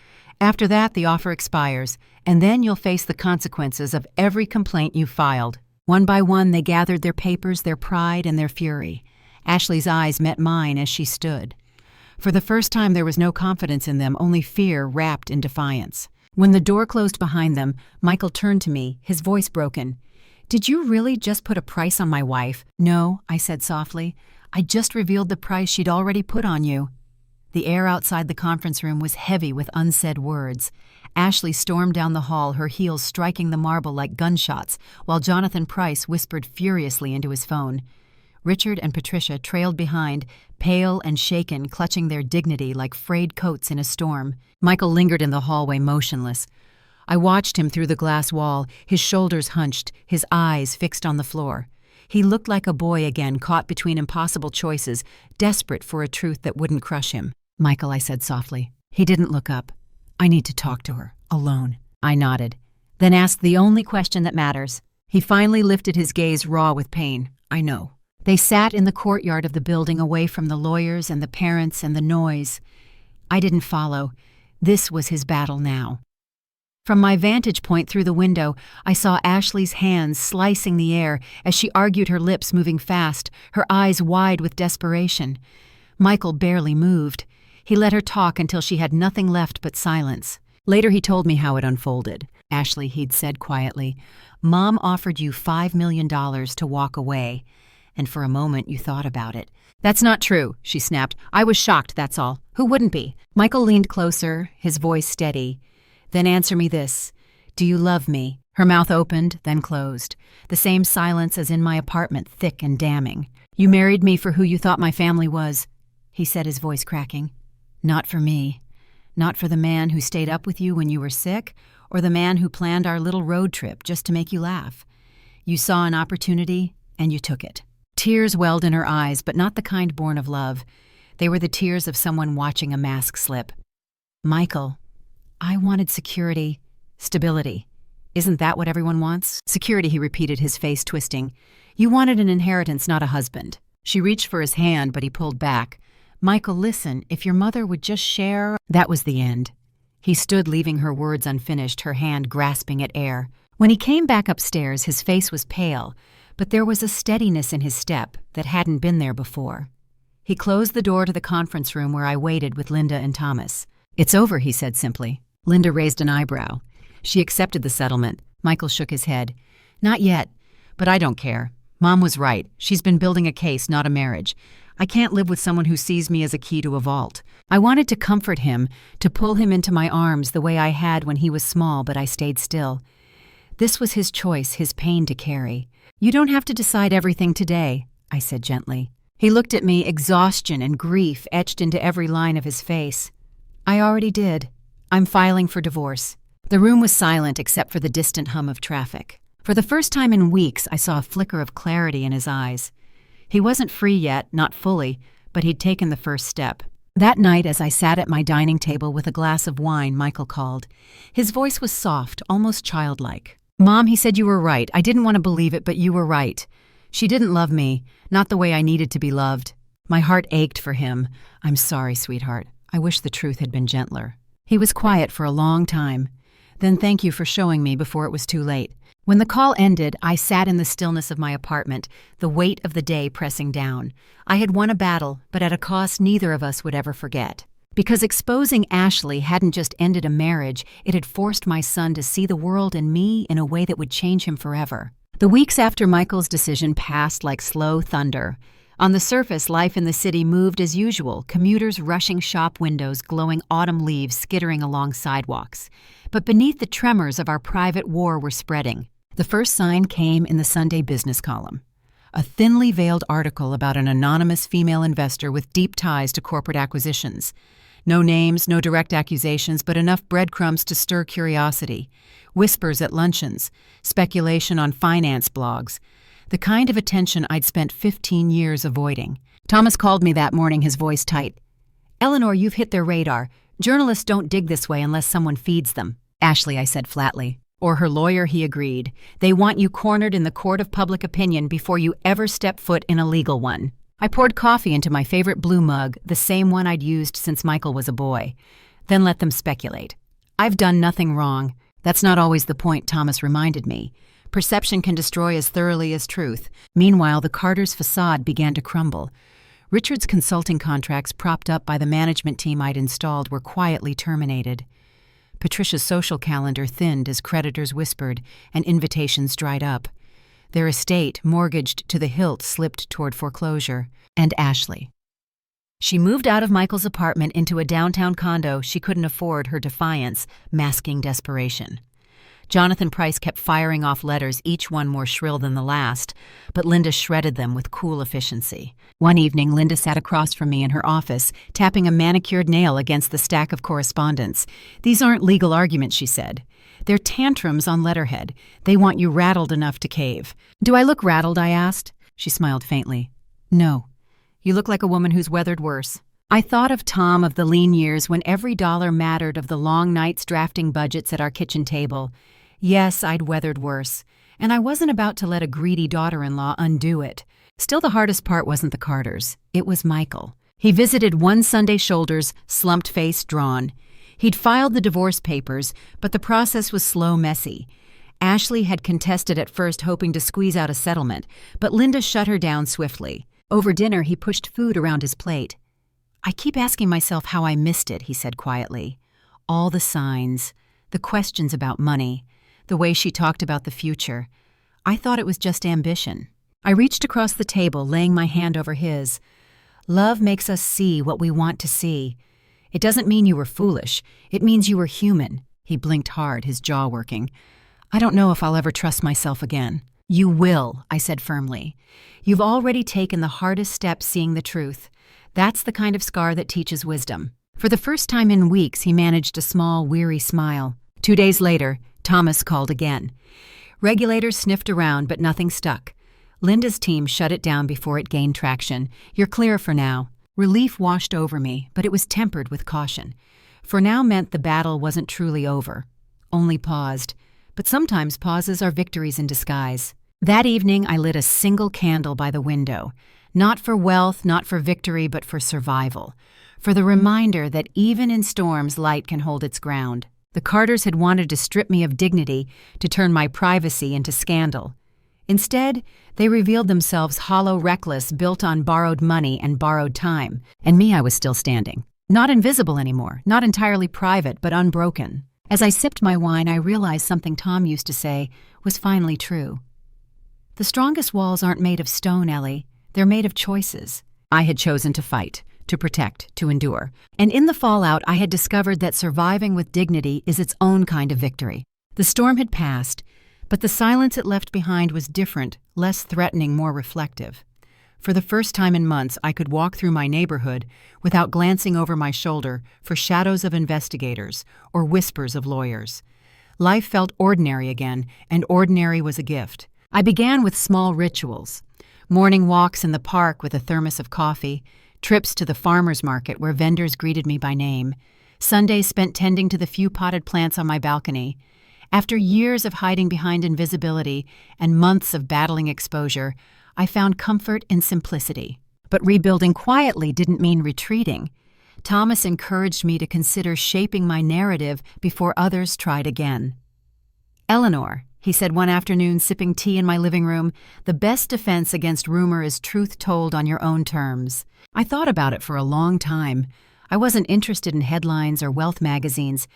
[SPEAKER 1] After that, the offer expires, and then you'll face the consequences of every complaint you filed. One by one, they gathered their papers, their pride, and their fury. Ashley's eyes met mine as she stood. For the first time, there was no confidence in them, only fear wrapped in defiance. When the door closed behind them, Michael turned to me, his voice broken. Did you really just put a price on my wife? No, I said softly. I just revealed the price she'd already put on you. The air outside the conference room was heavy with unsaid words. Ashley stormed down the hall, her heels striking the marble like gunshots, while Jonathan Price whispered furiously into his phone. Richard and Patricia trailed behind, pale and shaken, clutching their dignity like frayed coats in a storm. Michael lingered in the hallway, motionless. I watched him through the glass wall, his shoulders hunched, his eyes fixed on the floor. He looked like a boy again, caught between impossible choices, desperate for a truth that wouldn't crush him. Michael, I said softly. He didn't look up. I need to talk to her, alone. I nodded. Then asked the only question that matters. He finally lifted his gaze raw with pain. I know. They sat in the courtyard of the building, away from the lawyers and the parents and the noise. I didn't follow. This was his battle now. From my vantage point through the window, I saw Ashley's hands slicing the air as she argued, her lips moving fast, her eyes wide with desperation. Michael barely moved. He let her talk until she had nothing left but silence. Later he told me how it unfolded. Ashley, he'd said quietly, Mom offered you $5 million to walk away, and for a moment you thought about it. That's not true, she snapped. I was shocked, that's all. Who wouldn't be? Michael leaned closer, his voice steady. Then answer me this. Do you love me? Her mouth opened, then closed. The same silence as in my apartment, thick and damning. You married me for who you thought my family was, he said, his voice cracking. Not for me. Not for the man who stayed up with you when you were sick, or the man who planned our little road trip just to make you laugh. You saw an opportunity, and you took it. Tears welled in her eyes, but not the kind born of love. They were the tears of someone watching a mask slip. Michael, I wanted security, stability. Isn't that what everyone wants? Security, he repeated, his face twisting. You wanted an inheritance, not a husband. She reached for his hand, but he pulled back. Michael, listen, if your mother would just share... That was the end. He stood, leaving her words unfinished, her hand grasping at air. When he came back upstairs, his face was pale, but there was a steadiness in his step that hadn't been there before. He closed the door to the conference room where I waited with Linda and Thomas. It's over, he said simply. Linda raised an eyebrow. She accepted the settlement. Michael shook his head. Not yet, but I don't care. Mom was right. She's been building a case, not a marriage. I can't live with someone who sees me as a key to a vault. I wanted to comfort him, to pull him into my arms the way I had when he was small, but I stayed still. This was his choice, his pain to carry. You don't have to decide everything today, I said gently. He looked at me, exhaustion and grief etched into every line of his face. I already did. I'm filing for divorce. The room was silent except for the distant hum of traffic. For the first time in weeks, I saw a flicker of clarity in his eyes. He wasn't free yet, not fully, but he'd taken the first step. That night, as I sat at my dining table with a glass of wine, Michael called. His voice was soft, almost childlike. Mom, he said, you were right. I didn't want to believe it, but you were right. She didn't love me, not the way I needed to be loved. My heart ached for him. I'm sorry, sweetheart. I wish the truth had been gentler. He was quiet for a long time. Then thank you for showing me before it was too late. When the call ended, I sat in the stillness of my apartment, the weight of the day pressing down. I had won a battle, but at a cost neither of us would ever forget. Because exposing Ashley hadn't just ended a marriage, it had forced my son to see the world and me in a way that would change him forever. The weeks after Michael's decision passed like slow thunder. On the surface, life in the city moved as usual, commuters rushing shop windows, glowing autumn leaves skittering along sidewalks. But beneath the tremors of our private war were spreading. The first sign came in the Sunday business column. A thinly veiled article about an anonymous female investor with deep ties to corporate acquisitions. No names, no direct accusations, but enough breadcrumbs to stir curiosity. Whispers at luncheons, speculation on finance blogs. The kind of attention I'd spent 15 years avoiding. Thomas called me that morning, his voice tight. "Eleanor, you've hit their radar. Journalists don't dig this way unless someone feeds them." "Ashley," I said flatly. "Or her lawyer," he agreed. "They want you cornered in the court of public opinion before you ever step foot in a legal one." I poured coffee into my favorite blue mug, the same one I'd used since Michael was a boy. Then let them speculate. "I've done nothing wrong." "That's not always the point," Thomas reminded me. "Perception can destroy as thoroughly as truth." Meanwhile, the Carters' facade began to crumble. Richard's consulting contracts, propped up by the management team I'd installed, were quietly terminated. Patricia's social calendar thinned as creditors whispered and invitations dried up. Their estate, mortgaged to the hilt, slipped toward foreclosure. And Ashley. She moved out of Michael's apartment into a downtown condo she couldn't afford, her defiance masking desperation. Jonathan Price kept firing off letters, each one more shrill than the last, but Linda shredded them with cool efficiency. One evening, Linda sat across from me in her office, tapping a manicured nail against the stack of correspondence. "These aren't legal arguments," she said. "They're tantrums on letterhead. They want you rattled enough to cave." "Do I look rattled?" I asked. She smiled faintly. "No. You look like a woman who's weathered worse." I thought of Tom, of the lean years when every dollar mattered, of the long nights drafting budgets at our kitchen table. Yes, I'd weathered worse, and I wasn't about to let a greedy daughter-in-law undo it. Still, the hardest part wasn't the Carters. It was Michael. He visited one Sunday, shoulders slumped, face drawn. He'd filed the divorce papers, but the process was slow, messy. Ashley had contested at first, hoping to squeeze out a settlement, but Linda shut her down swiftly. Over dinner, he pushed food around his plate. "I keep asking myself how I missed it," he said quietly. All the signs, the questions about money, the way she talked about the future. I thought it was just ambition. I reached across the table, laying my hand over his. "Love makes us see what we want to see. It doesn't mean you were foolish. It means you were human." He blinked hard, his jaw working. "I don't know if I'll ever trust myself again." "You will," I said firmly. "You've already taken the hardest step, seeing the truth. That's the kind of scar that teaches wisdom." For the first time in weeks, he managed a small, weary smile. 2 days later, Thomas called again. Regulators sniffed around, but nothing stuck. Linda's team shut it down before it gained traction. "You're clear for now." Relief washed over me, but it was tempered with caution. For now meant the battle wasn't truly over. Only paused. But sometimes pauses are victories in disguise. That evening, I lit a single candle by the window. Not for wealth, not for victory, but for survival. For the reminder that even in storms, light can hold its ground. The Carters had wanted to strip me of dignity, to turn my privacy into scandal. Instead, they revealed themselves hollow, reckless, built on borrowed money and borrowed time. And me, I was still standing. Not invisible anymore, not entirely private, but unbroken. As I sipped my wine, I realized something Tom used to say was finally true. "The strongest walls aren't made of stone, Ellie. They're made of choices." I had chosen to fight, to protect, to endure. And in the fallout, I had discovered that surviving with dignity is its own kind of victory. The storm had passed, but the silence it left behind was different, less threatening, more reflective. For the first time in months, I could walk through my neighborhood without glancing over my shoulder for shadows of investigators or whispers of lawyers. Life felt ordinary again, and ordinary was a gift. I began with small rituals. Morning walks in the park with a thermos of coffee, trips to the farmer's market where vendors greeted me by name, Sundays spent tending to the few potted plants on my balcony. After years of hiding behind invisibility and months of battling exposure, I found comfort in simplicity. But rebuilding quietly didn't mean retreating. Thomas encouraged me to consider shaping my narrative before others tried again. "Eleanor," he said one afternoon, sipping tea in my living room, "the best defense against rumor is truth told on your own terms." I thought about it for a long time. I wasn't interested in headlines or wealth magazines,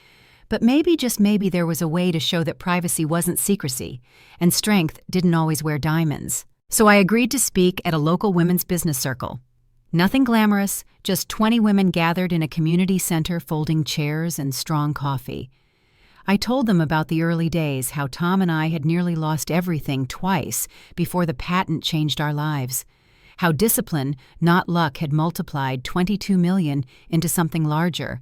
[SPEAKER 1] but maybe, just maybe, there was a way to show that privacy wasn't secrecy, and strength didn't always wear diamonds. So I agreed to speak at a local women's business circle. Nothing glamorous, just 20 women gathered in a community center folding chairs and strong coffee. I told them about the early days, how Tom and I had nearly lost everything twice before the patent changed our lives, how discipline, not luck, had multiplied 22 million into something larger,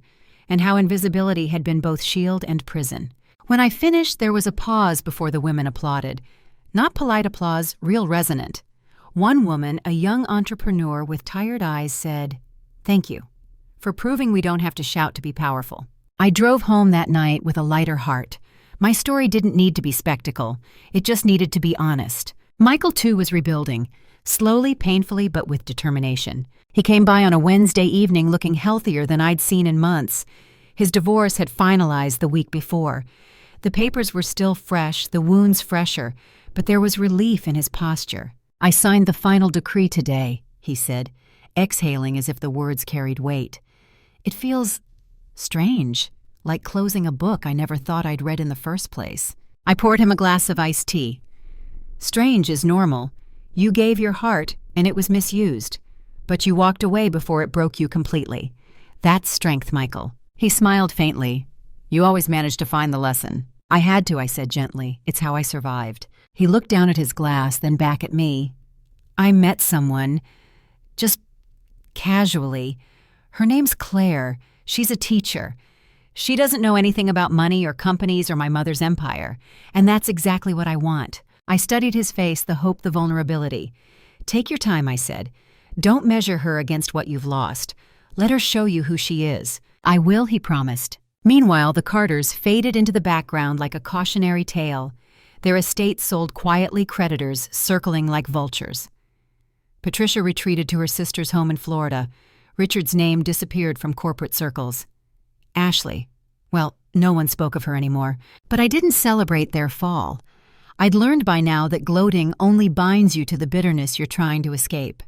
[SPEAKER 1] and how invisibility had been both shield and prison. When I finished, there was a pause before the women applauded. Not polite applause, real resonant. One woman, a young entrepreneur with tired eyes, said, "Thank you for proving we don't have to shout to be powerful." I drove home that night with a lighter heart. My story didn't need to be spectacle. It just needed to be honest. Michael, too, was rebuilding, slowly, painfully, but with determination. He came by on a Wednesday evening looking healthier than I'd seen in months. His divorce had finalized the week before. The papers were still fresh, the wounds fresher, but there was relief in his posture. "I signed the final decree today," he said, exhaling as if the words carried weight. "It feels strange, like closing a book I never thought I'd read in the first place." I poured him a glass of iced tea. "Strange is normal. You gave your heart, and it was misused. But you walked away before it broke you completely. That's strength, Michael." He smiled faintly. "You always managed to find the lesson." "I had to," I said gently. "It's how I survived." He looked down at his glass, then back at me. "I met someone, just casually. Her name's Claire. She's a teacher. She doesn't know anything about money or companies or my mother's empire. And that's exactly what I want." I studied his face, the hope, the vulnerability. "Take your time," I said. "Don't measure her against what you've lost. Let her show you who she is." "I will," he promised. Meanwhile, the Carters faded into the background like a cautionary tale. Their estate sold quietly, creditors circling like vultures. Patricia retreated to her sister's home in Florida. Richard's name disappeared from corporate circles. Ashley. Well, no one spoke of her anymore. But I didn't celebrate their fall. I'd learned by now that gloating only binds you to the bitterness you're trying to escape.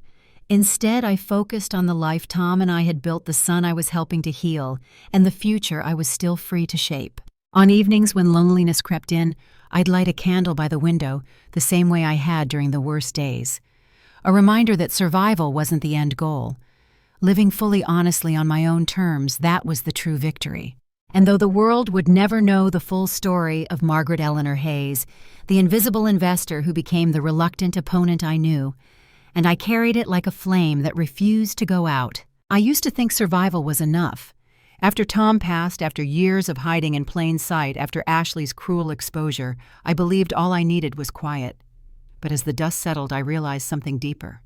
[SPEAKER 1] Instead, I focused on the life Tom and I had built, the son I was helping to heal, and the future I was still free to shape. On evenings when loneliness crept in, I'd light a candle by the window, the same way I had during the worst days. A reminder that survival wasn't the end goal. Living fully honestly on my own terms, that was the true victory. And though the world would never know the full story of Margaret Eleanor Hayes, the invisible investor who became the reluctant opponent I knew, and I carried it like a flame that refused to go out. I used to think survival was enough. After Tom passed, after years of hiding in plain sight, after Ashley's cruel exposure, I believed all I needed was quiet. But as the dust settled, I realized something deeper.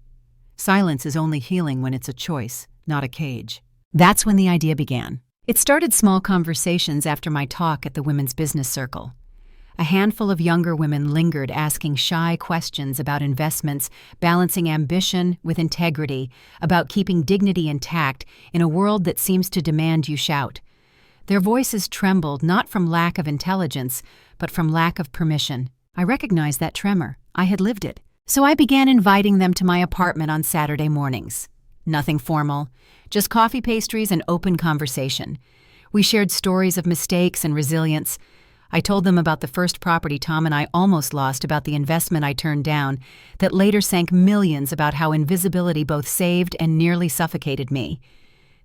[SPEAKER 1] Silence is only healing when it's a choice, not a cage. That's when the idea began. It started small conversations after my talk at the Women's Business Circle. A handful of younger women lingered, asking shy questions about investments, balancing ambition with integrity, about keeping dignity intact in a world that seems to demand you shout. Their voices trembled, not from lack of intelligence, but from lack of permission. I recognized that tremor. I had lived it. So I began inviting them to my apartment on Saturday mornings. Nothing formal, just coffee, pastries, and open conversation. We shared stories of mistakes and resilience. I told them about the first property Tom and I almost lost, about the investment I turned down that later sank millions, about how invisibility both saved and nearly suffocated me.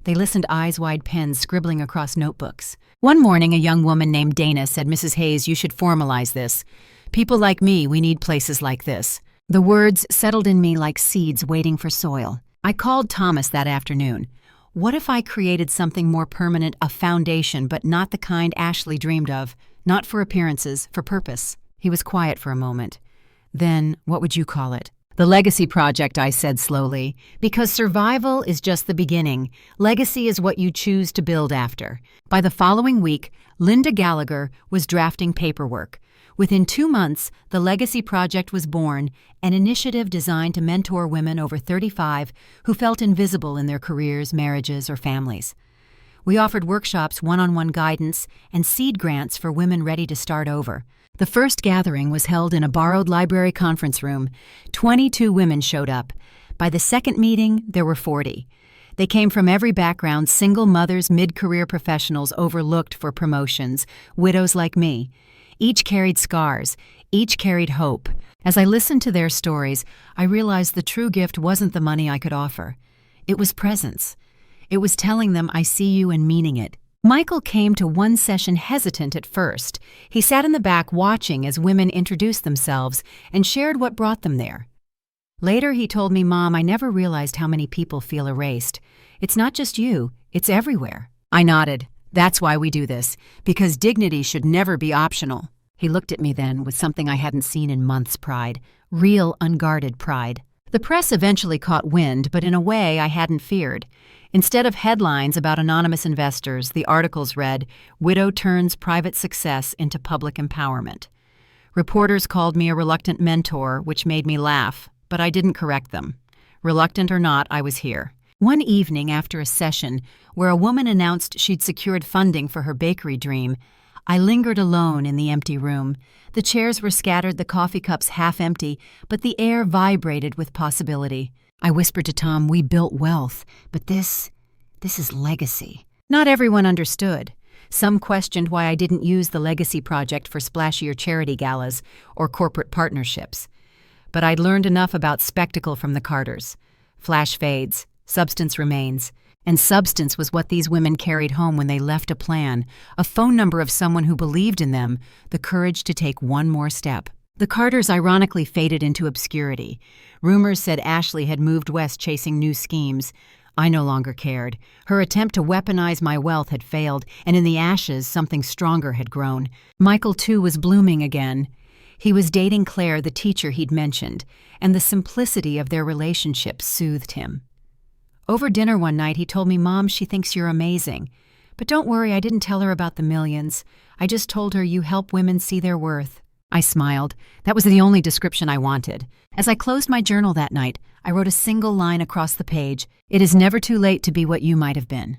[SPEAKER 1] They listened, eyes wide, pens scribbling across notebooks. One morning, a young woman named Dana said, "Mrs. Hayes, you should formalize this. People like me, we need places like this." The words settled in me like seeds waiting for soil. I called Thomas that afternoon. What if I created something more permanent, a foundation, but not the kind Ashley dreamed of? Not for appearances, for purpose. He was quiet for a moment. "Then, what would you call it?" "The Legacy Project," I said slowly, "because survival is just the beginning. Legacy is what you choose to build after." By the following week, Linda Gallagher was drafting paperwork. Within 2 months, the Legacy Project was born, an initiative designed to mentor women over 35 who felt invisible in their careers, marriages, or families. We offered workshops, one-on-one guidance, and seed grants for women ready to start over. The first gathering was held in a borrowed library conference room. 22 women showed up. By the second meeting, there were 40. They came from every background: single mothers, mid-career professionals overlooked for promotions, widows like me. Each carried scars, each carried hope. As I listened to their stories, I realized the true gift wasn't the money I could offer. It was presence. It was telling them I see you and meaning it. Michael came to one session hesitant at first. He sat in the back watching as women introduced themselves and shared what brought them there. Later he told me, "Mom, I never realized how many people feel erased. It's not just you, it's everywhere." I nodded. "That's why we do this, because dignity should never be optional." He looked at me then with something I hadn't seen in months: pride. Real, unguarded pride. The press eventually caught wind, but in a way I hadn't feared. Instead of headlines about anonymous investors, the articles read, "Widow turns private success into public empowerment." Reporters called me a reluctant mentor, which made me laugh, but I didn't correct them. Reluctant or not, I was here. One evening after a session where a woman announced she'd secured funding for her bakery dream, I lingered alone in the empty room. The chairs were scattered, the coffee cups half empty, but the air vibrated with possibility. I whispered to Tom, "We built wealth, but this is legacy." Not everyone understood. Some questioned why I didn't use the legacy project for splashier charity galas or corporate partnerships. But I'd learned enough about spectacle from the Carters. Flash fades, substance remains. And substance was what these women carried home when they left: a plan, a phone number of someone who believed in them, the courage to take one more step. The Carters ironically faded into obscurity. Rumors said Ashley had moved west chasing new schemes. I no longer cared. Her attempt to weaponize my wealth had failed, and in the ashes something stronger had grown. Michael, too, was blooming again. He was dating Claire, the teacher he'd mentioned, and the simplicity of their relationship soothed him. Over dinner one night, he told me, "Mom, she thinks you're amazing. But don't worry, I didn't tell her about the millions. I just told her you help women see their worth." I smiled. That was the only description I wanted. As I closed my journal that night, I wrote a single line across the page: "It is never too late to be what you might have been."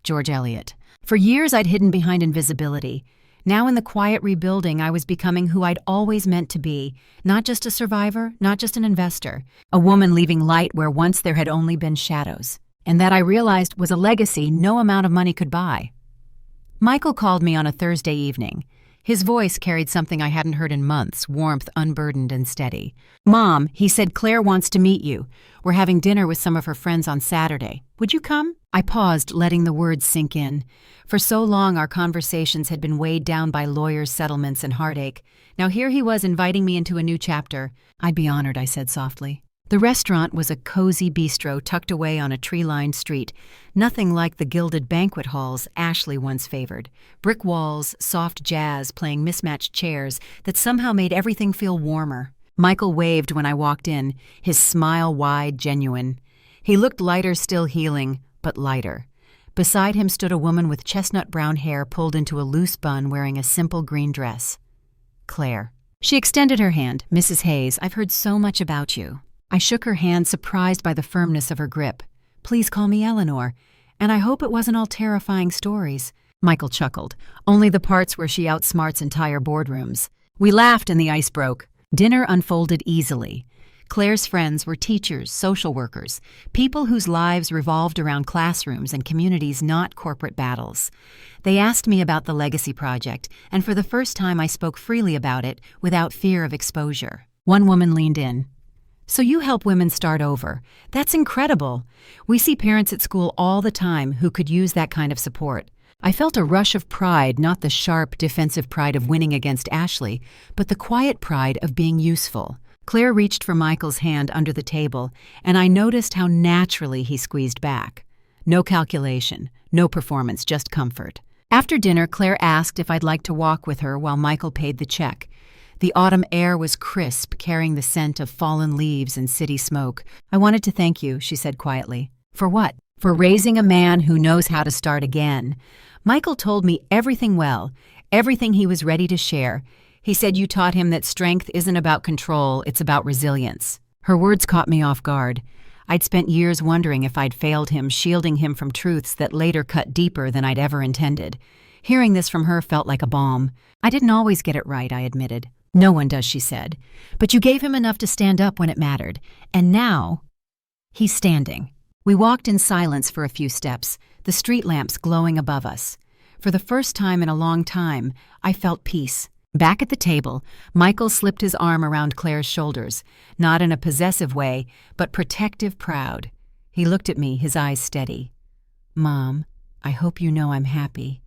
[SPEAKER 1] George Eliot. For years I'd hidden behind invisibility. Now in the quiet rebuilding, I was becoming who I'd always meant to be. Not just a survivor, not just an investor. A woman leaving light where once there had only been shadows. And that, I realized, was a legacy no amount of money could buy. Michael called me on a Thursday evening. His voice carried something I hadn't heard in months: warmth, unburdened and steady. "Mom," he said, "Claire wants to meet you. We're having dinner with some of her friends on Saturday. Would you come?" I paused, letting the words sink in. For so long our conversations had been weighed down by lawyers, settlements, and heartache. Now here he was inviting me into a new chapter. "I'd be honored," I said softly. The restaurant was a cozy bistro tucked away on a tree-lined street, nothing like the gilded banquet halls Ashley once favored. Brick walls, soft jazz playing mismatched chairs that somehow made everything feel warmer. Michael waved when I walked in, his smile wide, genuine. He looked lighter, still healing, but lighter. Beside him stood a woman with chestnut brown hair pulled into a loose bun, wearing a simple green dress. Claire. She extended her hand. "Mrs. Hayes, I've heard so much about you." I shook her hand, surprised by the firmness of her grip. "Please call me Eleanor, and I hope it wasn't all terrifying stories." Michael chuckled. "Only the parts where she outsmarts entire boardrooms." We laughed and the ice broke. Dinner unfolded easily. Claire's friends were teachers, social workers, people whose lives revolved around classrooms and communities, not corporate battles. They asked me about the Legacy Project, and for the first time I spoke freely about it without fear of exposure. One woman leaned in. "So you help women start over. That's incredible. We see parents at school all the time who could use that kind of support." I felt a rush of pride, not the sharp, defensive pride of winning against Ashley, but the quiet pride of being useful. Claire reached for Michael's hand under the table, and I noticed how naturally he squeezed back. No calculation, no performance, just comfort. After dinner, Claire asked if I'd like to walk with her while Michael paid the check. The autumn air was crisp, carrying the scent of fallen leaves and city smoke. "I wanted to thank you," she said quietly. "For what?" "For raising a man who knows how to start again." Michael told me everything well, everything he was ready to share. He said you taught him that strength isn't about control, it's about resilience. Her words caught me off guard. I'd spent years wondering if I'd failed him, shielding him from truths that later cut deeper than I'd ever intended. Hearing this from her felt like a balm. "I didn't always get it right," I admitted. "No one does," she said. "But you gave him enough to stand up when it mattered. And now, he's standing." We walked in silence for a few steps, the street lamps glowing above us. For the first time in a long time, I felt peace. Back at the table, Michael slipped his arm around Claire's shoulders, not in a possessive way, but protective, proud. He looked at me, his eyes steady. "Mom, I hope you know I'm happy.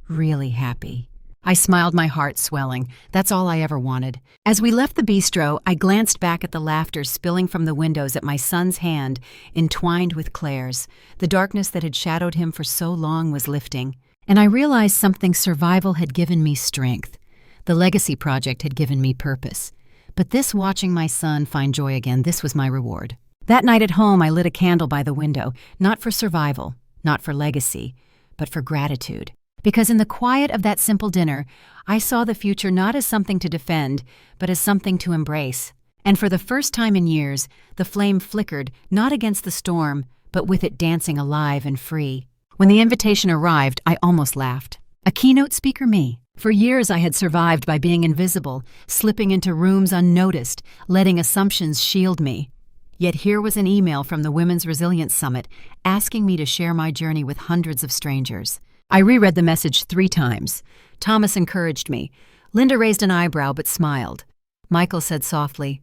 [SPEAKER 1] Really happy." I smiled, my heart swelling. That's all I ever wanted. As we left the bistro, I glanced back at the laughter spilling from the windows at my son's hand, entwined with Claire's. The darkness that had shadowed him for so long was lifting. And I realized something: survival had given me strength. The legacy project had given me purpose. But this, watching my son find joy again, this was my reward. That night at home, I lit a candle by the window, not for survival, not for legacy, but for gratitude. Because in the quiet of that simple dinner, I saw the future not as something to defend, but as something to embrace. And for the first time in years, the flame flickered, not against the storm, but with it dancing alive and free. When the invitation arrived, I almost laughed. A keynote speaker, me. For years I had survived by being invisible, slipping into rooms unnoticed, letting assumptions shield me. Yet here was an email from the Women's Resilience Summit asking me to share my journey with hundreds of strangers. I reread the message 3 times. Thomas encouraged me. Linda raised an eyebrow but smiled. Michael said softly,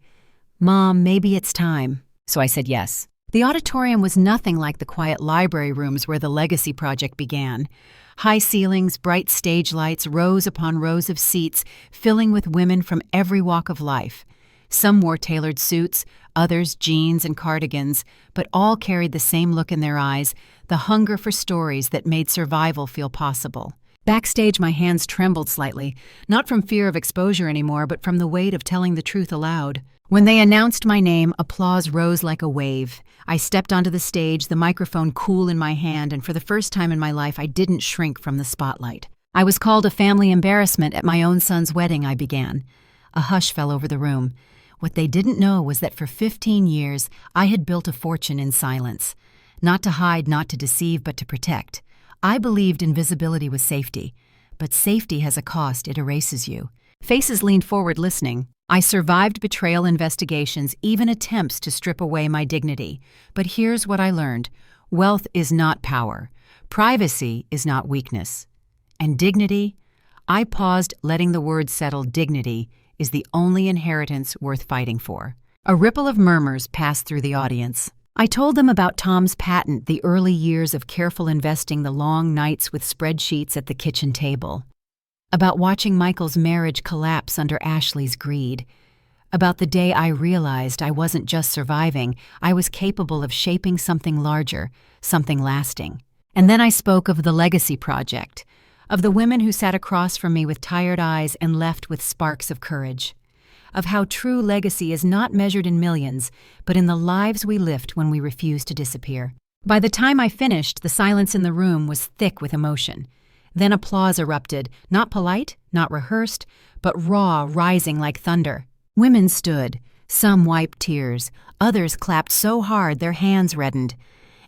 [SPEAKER 1] "Mom, maybe it's time." So I said yes. The auditorium was nothing like the quiet library rooms where the legacy project began. High ceilings, bright stage lights, rows upon rows of seats, filling with women from every walk of life. Some wore tailored suits, others jeans and cardigans, but all carried the same look in their eyes, the hunger for stories that made survival feel possible. Backstage, my hands trembled slightly, not from fear of exposure anymore, but from the weight of telling the truth aloud. When they announced my name, applause rose like a wave. I stepped onto the stage, the microphone cool in my hand, and for the first time in my life, I didn't shrink from the spotlight. I was called a family embarrassment at my own son's wedding, I began. A hush fell over the room. What they didn't know was that for 15 years, I had built a fortune in silence. Not to hide, not to deceive, but to protect. I believed invisibility was safety. But safety has a cost, it erases you. Faces leaned forward listening. I survived betrayal investigations, even attempts to strip away my dignity. But here's what I learned. Wealth is not power. Privacy is not weakness. And dignity? I paused, letting the word settle. Dignity is the only inheritance worth fighting for. A ripple of murmurs passed through the audience. I told them about Tom's patent, the early years of careful investing, the long nights with spreadsheets at the kitchen table. About watching Michael's marriage collapse under Ashley's greed. About the day I realized I wasn't just surviving, I was capable of shaping something larger, something lasting. And then I spoke of the legacy project, of the women who sat across from me with tired eyes and left with sparks of courage, of how true legacy is not measured in millions, but in the lives we lift when we refuse to disappear. By the time I finished, the silence in the room was thick with emotion. Then applause erupted, not polite, not rehearsed, but raw, rising like thunder. Women stood. Some wiped tears. Others clapped so hard their hands reddened.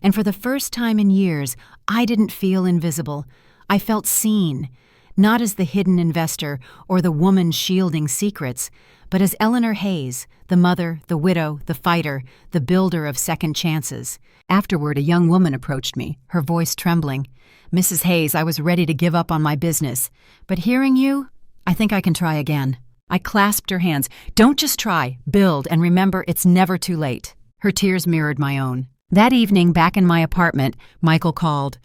[SPEAKER 1] And for the first time in years, I didn't feel invisible. I felt seen, not as the hidden investor or the woman shielding secrets, but as Eleanor Hayes, the mother, the widow, the fighter, the builder of second chances. Afterward, a young woman approached me, her voice trembling. "Mrs. Hayes, I was ready to give up on my business, but hearing you, I think I can try again." I clasped her hands. "Don't just try, build, and remember it's never too late." Her tears mirrored my own. That evening, back in my apartment, Michael called.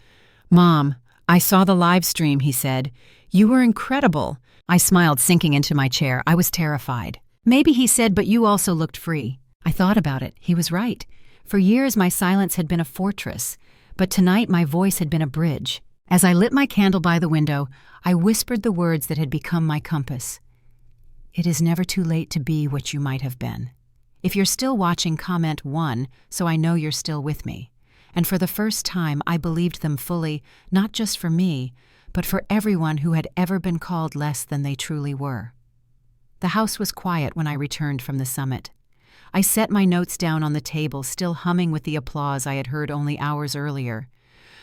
[SPEAKER 1] "Mom, I saw the live stream," he said. "You were incredible." I smiled, sinking into my chair. I was terrified. "Maybe," he said, "but you also looked free." I thought about it. He was right. For years, my silence had been a fortress, but tonight my voice had been a bridge. As I lit my candle by the window, I whispered the words that had become my compass. "It is never too late to be what you might have been." If you're still watching, comment 1, so I know you're still with me. And for the first time, I believed them fully, not just for me, but for everyone who had ever been called less than they truly were. The house was quiet when I returned from the summit. I set my notes down on the table, still humming with the applause I had heard only hours earlier.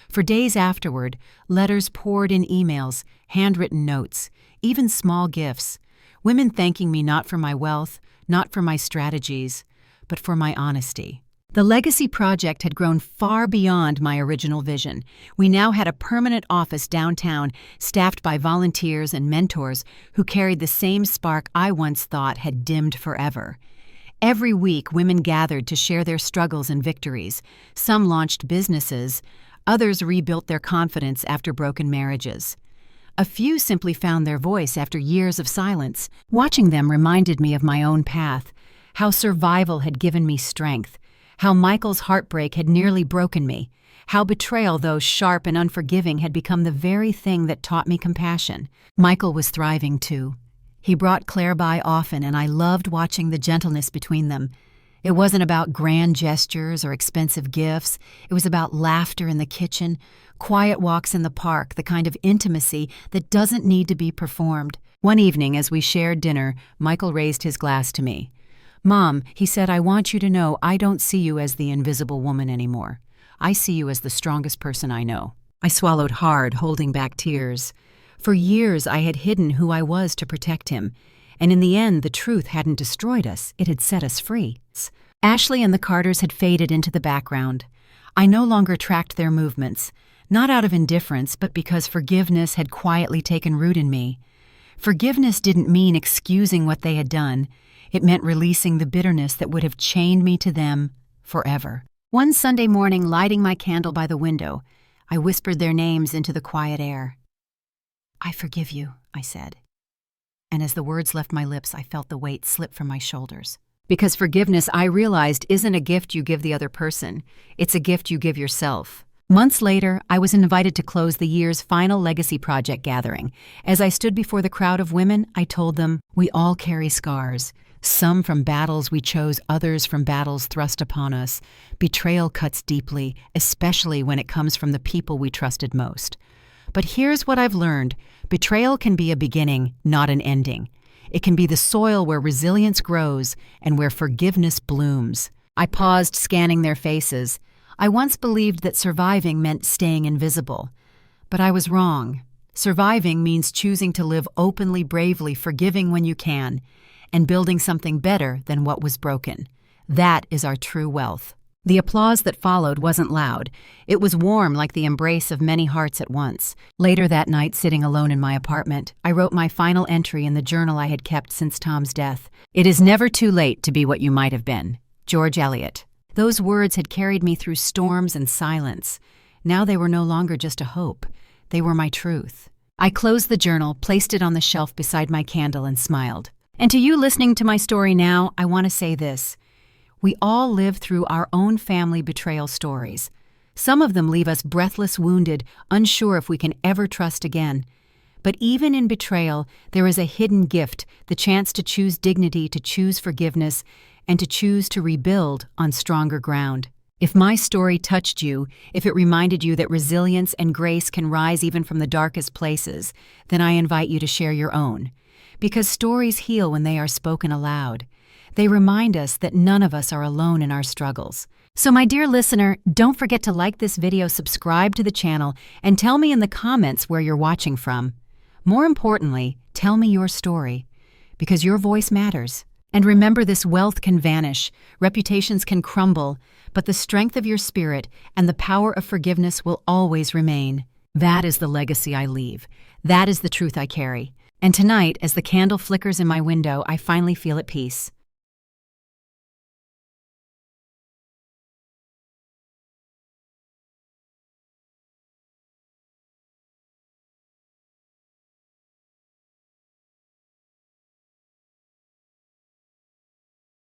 [SPEAKER 1] For days afterward, letters poured in, emails, handwritten notes, even small gifts, women thanking me not for my wealth, not for my strategies, but for my honesty. The legacy project had grown far beyond my original vision. We now had a permanent office downtown, staffed by volunteers and mentors who carried the same spark I once thought had dimmed forever. Every week, women gathered to share their struggles and victories. Some launched businesses, others rebuilt their confidence after broken marriages. A few simply found their voice after years of silence. Watching them reminded me of my own path, how survival had given me strength, how Michael's heartbreak had nearly broken me, how betrayal, though sharp and unforgiving, had become the very thing that taught me compassion. Michael was thriving too. He brought Claire by often, and I loved watching the gentleness between them. It wasn't about grand gestures or expensive gifts. It was about laughter in the kitchen, quiet walks in the park, the kind of intimacy that doesn't need to be performed. One evening, as we shared dinner, Michael raised his glass to me. "Mom," he said, "I want you to know I don't see you as the invisible woman anymore. I see you as the strongest person I know." I swallowed hard, holding back tears. For years I had hidden who I was to protect him, and in the end the truth hadn't destroyed us, it had set us free. Ashley and the Carters had faded into the background. I no longer tracked their movements, not out of indifference, but because forgiveness had quietly taken root in me. Forgiveness didn't mean excusing what they had done. It meant releasing the bitterness that would have chained me to them forever. One Sunday morning, lighting my candle by the window, I whispered their names into the quiet air. "I forgive you," I said. And as the words left my lips, I felt the weight slip from my shoulders. Because forgiveness, I realized, isn't a gift you give the other person. It's a gift you give yourself. Months later, I was invited to close the year's final legacy project gathering. As I stood before the crowd of women, I told them, "We all carry scars. Some from battles we chose, others from battles thrust upon us. Betrayal cuts deeply, especially when it comes from the people we trusted most. But here's what I've learned. Betrayal can be a beginning, not an ending. It can be the soil where resilience grows and where forgiveness blooms." I paused, scanning their faces. I once believed that surviving meant staying invisible. But I was wrong. Surviving means choosing to live openly, bravely, forgiving when you can, and building something better than what was broken. That is our true wealth. The applause that followed wasn't loud. It was warm, like the embrace of many hearts at once. Later that night, sitting alone in my apartment, I wrote my final entry in the journal I had kept since Tom's death. "It is never too late to be what you might have been." George Eliot. Those words had carried me through storms and silence. Now they were no longer just a hope. They were my truth. I closed the journal, placed it on the shelf beside my candle, and smiled. And to you listening to my story now, I want to say this. We all live through our own family betrayal stories. Some of them leave us breathless, wounded, unsure if we can ever trust again. But even in betrayal, there is a hidden gift, the chance to choose dignity, to choose forgiveness, and to choose to rebuild on stronger ground. If my story touched you, if it reminded you that resilience and grace can rise even from the darkest places, then I invite you to share your own. Because stories heal when they are spoken aloud. They remind us that none of us are alone in our struggles. So my dear listener, don't forget to like this video, subscribe to the channel, and tell me in the comments where you're watching from. More importantly, tell me your story, because your voice matters. And remember, this wealth can vanish, reputations can crumble, but the strength of your spirit and the power of forgiveness will always remain. That is the legacy I leave. That is the truth I carry. And tonight, as the candle flickers in my window, I finally feel at peace.